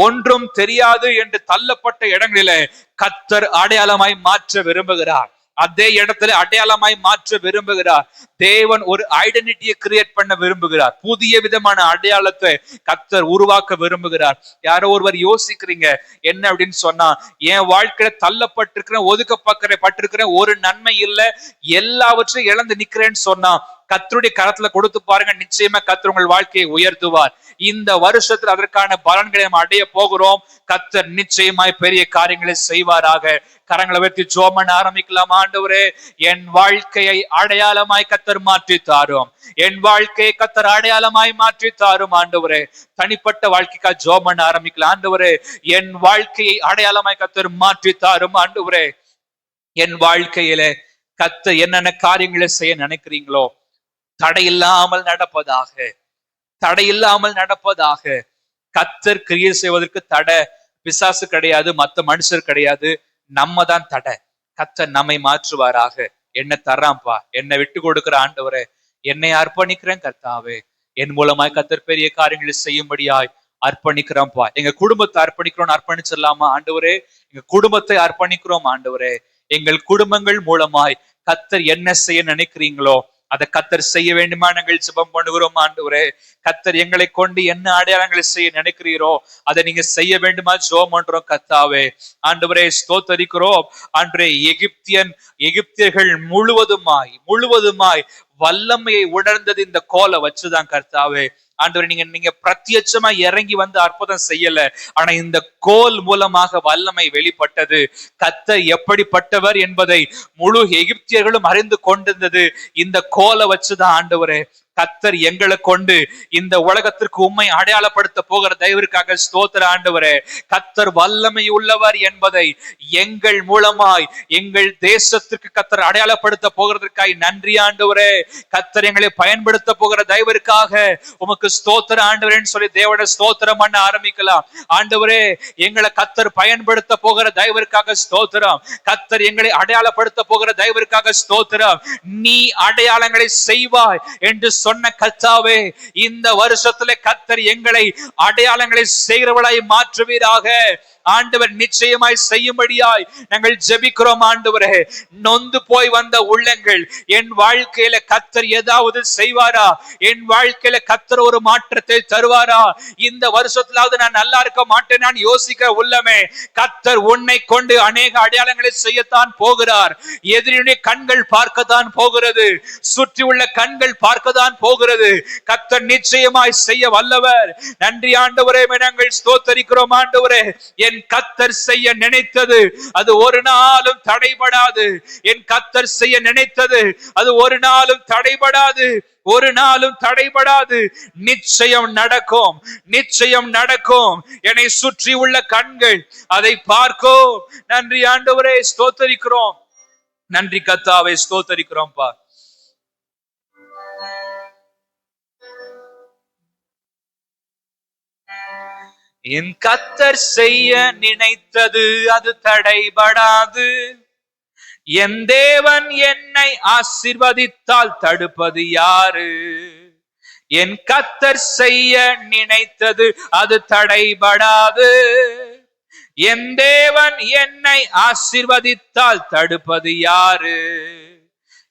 ஒன்றும் தெரியாது என்று தள்ளப்பட்ட இடங்களிலே கர்த்தர் அடையாளமாய் மாற்ற விரும்புகிறார். அதே இடத்துல அடையாளமாய் மாற்ற விரும்புகிறார். தேவன் ஒரு ஐடென்டிட்டியை கிரியேட் பண்ண விரும்புகிறார். புதிய விதமான அடையாளத்தை கர்த்தர் உருவாக்க விரும்புகிறார். யாரோ ஒருவர் யோசிக்கிறீங்க என்ன அப்படின்னு சொன்னா, என் வாழ்க்கையில தள்ளப்பட்டிருக்கிற, ஒதுக்கப்பட்டிருக்கிற, ஒரு நன்மை இல்லை, எல்லாவற்றையும் இழந்து நிக்கிறேன்னு சொன்னா கர்த்தருடைய கரத்துல கொடுத்து பாருங்க. நிச்சயமா கர்த்தர் உங்கள் வாழ்க்கையை உயர்த்துவார். இந்த வருஷத்துல அதற்கான பலன்களை நாம் அடைய போகிறோம். கர்த்தர் நிச்சயமாய் பெரிய காரியங்களை செய்வாராக. கரங்களை வைத்து ஜெபம் பண்ண ஆரம்பிக்கலாம். ஆண்டவரே, என் வாழ்க்கையை அடையாளமாய் கர்த்தர் மாற்றி தாரும். என் வாழ்க்கையை கர்த்தர் அடையாளமாய் மாற்றி தாரும் ஆண்டவரே. தனிப்பட்ட வாழ்க்கைக்காக ஜெபம் பண்ண ஆரம்பிக்கலாம். ஆண்டவரே, என் வாழ்க்கையை அடையாளமாய் கர்த்தர் மாற்றி தாரும் ஆண்டவரே. என் வாழ்க்கையில கர்த்தர் என்னென்ன காரியங்களை செய்ய நினைக்கிறீங்களோ தடையில்லாமல் நடப்பதாக, தடையில்லாமல் நடப்பதாக. கர்த்தர் கிரியை செய்வதற்கு தடை பிசாசு கிடையாது, மத்த மனுஷர் கிடையாது, நம்ம தான் தடை. கர்த்தர் நம்மை மாற்றுவாராக. என்ன தர்றான்பா, என்னை விட்டு கொடுக்கிற ஆண்டவரே, என்னை அர்ப்பணிக்கிறேன் கர்த்தாவே. என் மூலமாய் கர்த்தர் பெரிய காரியங்களை செய்யும்படியாய் அர்ப்பணிக்கிறோம்ப்பா. எங்க குடும்பத்தை அர்ப்பணிக்கிறோம், அர்ப்பணிச்சிடலாமா ஆண்டவரே? எங்க குடும்பத்தை அர்ப்பணிக்கிறோம் ஆண்டவரே. எங்கள் குடும்பங்கள் மூலமாய் கர்த்தர் என்ன செய்ய நினைக்கிறீங்களோ அதை கர்த்தர் செய்ய வேண்டுமா நாங்கள் ஜெபம் பண்ணுகிறோம் ஆண்டவரே. கர்த்தர் எங்களை கொண்டு என்ன அடையாளங்களை செய்ய நினைக்கிறீரோ அதை நீங்க செய்ய வேண்டுமா ஜெபம் பண்றோம் கர்த்தாவே. ஆண்டவரே, ஸ்தோத்தரிக்கிறோம். அன்றே எகிப்தியர்கள் முழுவதுமாய் வல்லமையை உணர்ந்தது இந்த கோலை வச்சுதான் கர்த்தாவே. ஆண்டவரே, நீங்க பிரத்யட்சமா இறங்கி வந்து அற்புதம் செய்யல, ஆனா இந்த கோல் மூலமாக வல்லமை வெளிப்பட்டது. கர்த்தர் எப்படிப்பட்டவர் என்பதை முழு எகிப்தியர்களும் அறிந்து கொண்டிருந்தது இந்த கோலை வச்சுதான் ஆண்டவரே. கர்த்தர் எங்களை கொண்டு இந்த உலகத்திற்கு உண்மை அடையாளப்படுத்த போகிற தயவிற்காக ஸ்தோத்திர ஆண்டவரே. கர்த்தர் வல்லமை உள்ளவர் என்பதை எங்கள் மூலமாய் எங்கள் தேசத்திற்கு கர்த்தர் அடையாளப்படுத்த போகிறதற்காக நன்றி ஆண்டவரே. கர்த்தர் எங்களை பயன்படுத்த போகிற தயவிற்காக உமக்கு ஸ்தோத்திர ஆண்டவரேன்னு சொல்லி தேவனை ஸ்தோத்திரம் பண்ண ஆரம்பிக்கலாம். ஆண்டவரே, எங்களை கர்த்தர் பயன்படுத்த போகிற தயவிற்காக ஸ்தோத்திரம். கர்த்தர் எங்களை அடையாளப்படுத்த போகிற தயவிற்காக ஸ்தோத்திரம். நீ அடையாளங்களை செய்வாய் என்று சொன்ன கர்த்தாவே, இந்த வருஷத்துல கர்த்தர் எங்களை அடையாளங்களை செய்கிறவளாய் மாற்றுவீராக. ஆண்டவர் நிச்சயமாய் செய்யும்படியாய் நாங்கள் ஜெபிக்கிறோம் ஆண்டவரே. நொந்து போய் வந்த உள்ளங்கள், என் வாழ்க்கையில கர்த்தர் ஏதாவது செய்வாரா, என் வாழ்க்கையில கர்த்தர் ஒரு மாற்றத்தை தருவாரா, இந்த வருஷத்திலாவது நான் நல்லா இருக்க மாட்டேன் நான் யோசிக்க உள்ளமே, கர்த்தர் உன்னை கொண்டு அநேக அடையாளங்களை செய்யத்தான் போகிறார். எதிரியுடைய கண்கள் பார்க்கத்தான் போகிறது, சுற்றி உள்ள கண்கள் பார்க்கத்தான் போகிறது. கர்த்தர் நிச்சயமாய் செய்ய வல்லவர். நன்றி ஆண்டவரே, நாங்கள் ஸ்தோத்தரிக்கிறோம் ஆண்டவரே. என் கர்த்தர் செய்ய நினைத்தது அது ஒரு நாளும் தடைபடாது. என் கர்த்தர் செய்ய நினைத்தது அது ஒரு நாளும் தடைபடாது, ஒரு நாளும் தடைபடாது. நிச்சயம் நடக்கும், நிச்சயம் நடக்கும். என்னை சுற்றி உள்ள கண்கள் அதை பார்க்கும். நன்றி ஆண்டவரே, ஸ்தோத்தரிக்கிறோம். நன்றி கர்த்தாவே, ஸ்தோத்தரிக்கிறோம் பா. என் கர்த்தர் செய்ய நினைத்தது அது தடைபடாது. என் தேவன் என்னை ஆசீர்வதித்தால் தடுப்பது யாரு? என் கர்த்தர் செய்ய நினைத்தது அது தடைபடாது. என் தேவன் என்னை ஆசீர்வதித்தால் தடுப்பது யாரு?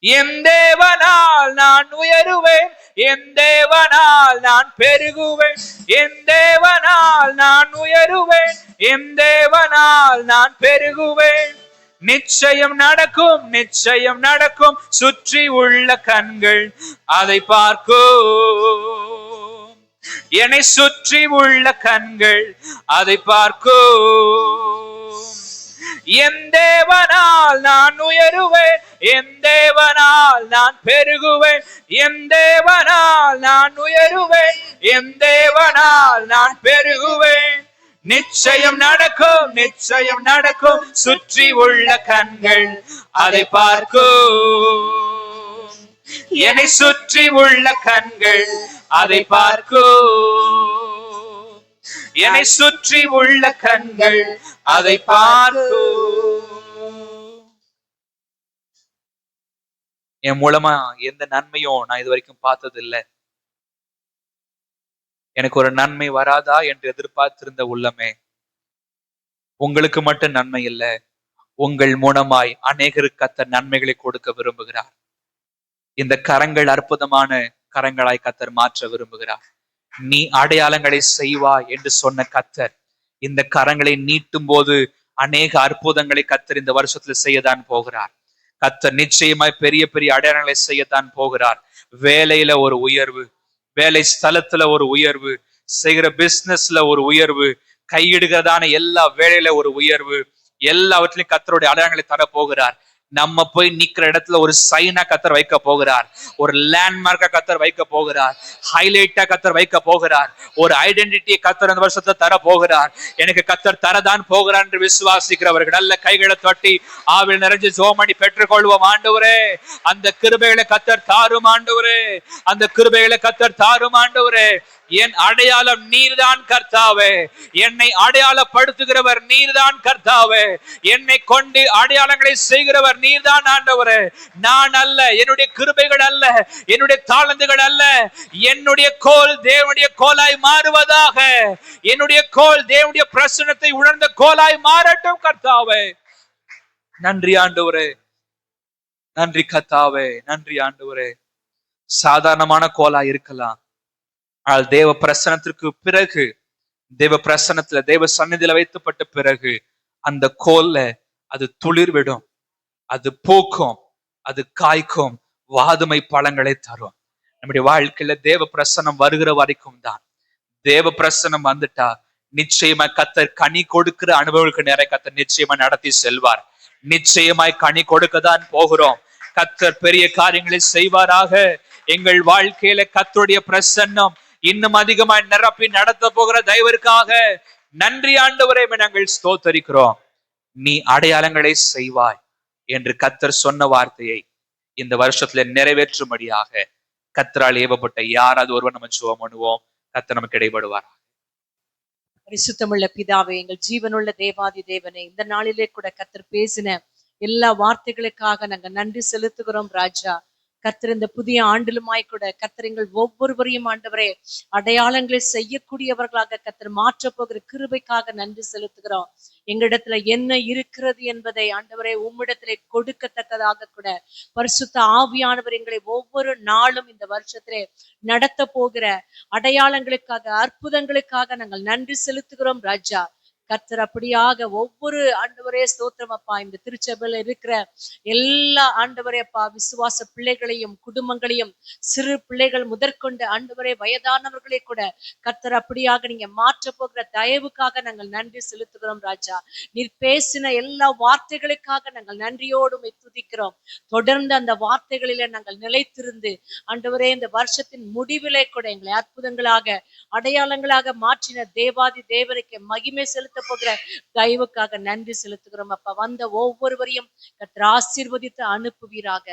என் தேவனால் நான் உயருவேன், என் தேவனால் நான் பெருகுவேன், என் தேவனால் நான் உயருவேன், என் தேவனால் நான் பெருகுவேன். நிச்சயம் நடக்கும், நிச்சயம் நடக்கும், சுற்றி உள்ள கண்கள் அதை பார்க்கும். என்னை சுற்றி உள்ள கண்கள் அதை பார்க்கும். என் தேவனால் நான் உயருவேன், என் தேவனால் நான் பெருகுவேன், என் தேவனால் நான் உயருவேன், என் தேவனால் நான் பெருகுவேன். நிச்சயம் நடக்கும், நிச்சயம் நடக்கும், சுற்றி உள்ள கண்கள் அதை பார்க்கும். என்னை சுற்றி உள்ள கண்கள் அதை பார்க்கும். என்னை சுற்றி உள்ள கண்கள் அதை பார்க்கும். என் மூலமா எந்த நன்மையும் நான் இது வரைக்கும் பார்த்தது இல்லை. எனக்கு ஒரு நன்மை வராதா என்று எதிர்பார்த்திருந்த உள்ளமே, உங்களுக்கு மட்டும் நன்மை இல்லை, உங்கள் மூலமாய் அநேகருக்கு கர்த்தர் நன்மைகளை கொடுக்க விரும்புகிறார். இந்த கரங்கள் அற்புதமான கரங்களாய் கர்த்தர் மாற்ற விரும்புகிறார். நீ அடையாளங்களை செய்வாய் என்று சொன்ன கர்த்தர் இந்த கரங்களை நீட்டும் போது அநேக அற்புதங்களை கர்த்தர் இந்த வருஷத்துல செய்யத்தான் போகிறார். கர்த்தர் நிச்சயமாய் பெரிய பெரிய அடையாளங்களை செய்யத்தான் போகிறார். வேலையில ஒரு உயர்வு, வேலை ஸ்தலத்துல ஒரு உயர்வு, செய்கிற பிசினஸ்ல ஒரு உயர்வு, கையிடுகிறதான எல்லா வேலையில ஒரு உயர்வு, எல்லாவற்றிலையும் கர்த்தருடைய அடையாளங்களை தர போகிறார். நம்ம போய் நிக்கிற இடத்துல ஒரு சைனா கர்த்தர் வைக்க போகிறார், ஒரு லேண்ட்மார்க்கா கர்த்தர் வைக்க போகிறார், ஹைலைட்டா கர்த்தர் வைக்க போகிறார், ஒரு ஐடென்டிட்டியை கர்த்தர் இந்த வருஷத்தை தர போகிறார். எனக்கு கர்த்தர் தரதான் போகிறார் என்று விசுவாசிக்கிறவர்கள் நல்ல கைகளை தட்டி ஆவில் நிறைஞ்சு ஜோமணி பெற்றுக்கொள்வோம். ஆண்டவரே, அந்த கிருபைகளை கர்த்தர் தாரும் ஆண்டவரே, அந்த கிருபைகளை கர்த்தர் தாரும் ஆண்டவரே. என் அடையாளம் நீர்தான் கர்த்தாவே, என்னை அடையாளப்படுத்துகிறவர் நீர்தான் கர்த்தாவே, என்னை கொண்டு அடையாளங்களை செய்கிறவர் நீர்தான் ஆண்டவரே. நான் அல்ல, என்னுடைய கிருபைகள் அல்ல, என்னுடைய தாளந்துகள் அல்ல, என்னுடைய கோல் தேவனுடைய கோலாய் மாறுவதாக. என்னுடைய கோல் தேவனுடைய பிரசன்னத்தை உணர்ந்த கோலாய் மாறட்டும் கர்த்தாவே. நன்றி ஆண்டவரே, நன்றி கர்த்தாவே, நன்றி ஆண்டவரே. சாதாரணமான கோலாய் இருக்கலாம், தேவ பிரசனத்திற்கு பிறகு, தேவ பிரசனத்துல தேவ சந்நிதியில வைக்கப்பட்ட பிறகு அந்த கோல்ல அது துளிர் விடும், அது பூக்கும், அது காய்க்கும், வாதுமை பழங்களை தரும். நம்முடைய வாழ்க்கையில தேவ பிரசனம் வருகிற வரைக்கும் தான். தேவ பிரசனம் வந்துட்டா நிச்சயமா கர்த்தர் கனி கொடுக்கிற அனுபவங்களுக்கு நிறைய கர்த்தர் நிச்சயமா நடத்தி செல்வார். நிச்சயமாய் கனி கொடுக்கதான் போகிறோம். கர்த்தர் பெரிய காரியங்களை செய்வாராக. எங்கள் வாழ்க்கையில கர்த்தருடைய பிரசன்னம் இன்னும் அதிகமாய் நிரப்பி நடத்த போகிற தயவிற்காக நன்றி ஆண்டவரே, நாங்கள் ஸ்தோத்தரிக்கிறோம். நீ அடையாளங்களை செய்வாய் என்று கர்த்தர் சொன்ன வார்த்தையை இந்த வருஷத்துல நிறைவேற்றும்படியாக கர்த்தரால் ஏவப்பட்ட யாராவது ஒருவர் நம்ம ஜெபம் பண்ணுவோம். கர்த்தர் நமக்கு இடைபடுவார். பரிசுத்தமுள்ள பிதாவே, எங்கள் ஜீவனுள்ள தேவாதி தேவனே, இந்த நாளிலே கூட கர்த்தர் பேசின எல்லா வார்த்தைகளுக்காக நாங்க நன்றி செலுத்துகிறோம் ராஜா. கர்த்தர் இந்த புதிய ஆண்டிலுமாய் கூட கர்த்தர் எங்கள் ஒவ்வொருவரையும் ஆண்டவரே அடையாளங்களை செய்யக்கூடியவர்களாக கர்த்தர் மாற்ற போகிற கிருபைக்காக நன்றி செலுத்துகிறோம். எங்களிடத்துல என்ன இருக்கிறது என்பதை ஆண்டவரே உம்மிடத்திலே கொடுக்கத்தக்கதாக கூட பரிசுத்த ஆவியானவர் எங்களை ஒவ்வொரு நாளும் இந்த வருஷத்திலே நடத்த போகிற அடையாளங்களுக்காக அற்புதங்களுக்காக நாங்கள் நன்றி செலுத்துகிறோம் ராஜா. கர்த்தர் அப்படியாக ஒவ்வொரு ஆண்டவரே ஸ்தோத்திரம் அப்பா, இந்த திருச்சபையில இருக்கிற எல்லா ஆண்டவரே அப்பா விசுவாச பிள்ளைகளையும் குடும்பங்களையும் சிறு பிள்ளைகள் முதற்கொண்டு ஆண்டவரே வயதானவர்களே கூட கர்த்தர் அப்படியாக நீங்க மாற்ற போகிற தயவுக்காக நாங்கள் நன்றி செலுத்துகிறோம் ராஜா. நீர் பேசின எல்லா வார்த்தைகளுக்காக நாங்கள் நன்றியோடு துதிக்கிறோம். தொடர்ந்து அந்த வார்த்தைகளில நாங்கள் நிலைத்திருந்து ஆண்டவரே இந்த வருஷத்தின் முடிவிலே கூட எங்களை அற்புதங்களாக அடையாளங்களாக மாற்றின தேவாதி தேவனுக்கு மகிமை செலுத்த போகிற தயவுக்காக நன்றி செலுத்துகிறோம் அப்பா. வந்த ஒவ்வொருவரையும் கர்த்தர் ஆசீர்வதித்து அனுப்புவீராக.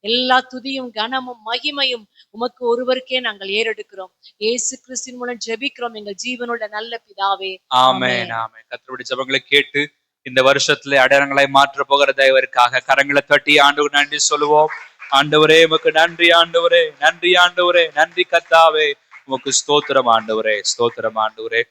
எல்லா துதியும் கனமும் மகிமையும் உமக்கு ஒருவருக்கே நாங்கள் ஏறெடுக்கிறோம். இயேசு கிறிஸ்துவின் மூலம் ஜெபிக்கிறோம் எங்கள் ஜீவனுள்ள நல்ல பிதாவே, ஆமென். ஆமென். கர்த்தருடைய ஜெபங்களை கேட்டு இந்த வருஷத்துல அடையாளங்களை மாற்ற போகிற தயவிற்காக கரங்களை தட்டி ஆண்டவருக்கு நன்றி சொல்லுவோம். ஆண்டவரே உமக்கு நன்றி, ஆண்டவரே நன்றி, ஆண்டவரே நன்றி கர்த்தாவே, உமக்கு ஸ்தோத்திரம் ஆண்டவரே, ஸ்தோத்திரம் ஆண்டவரே.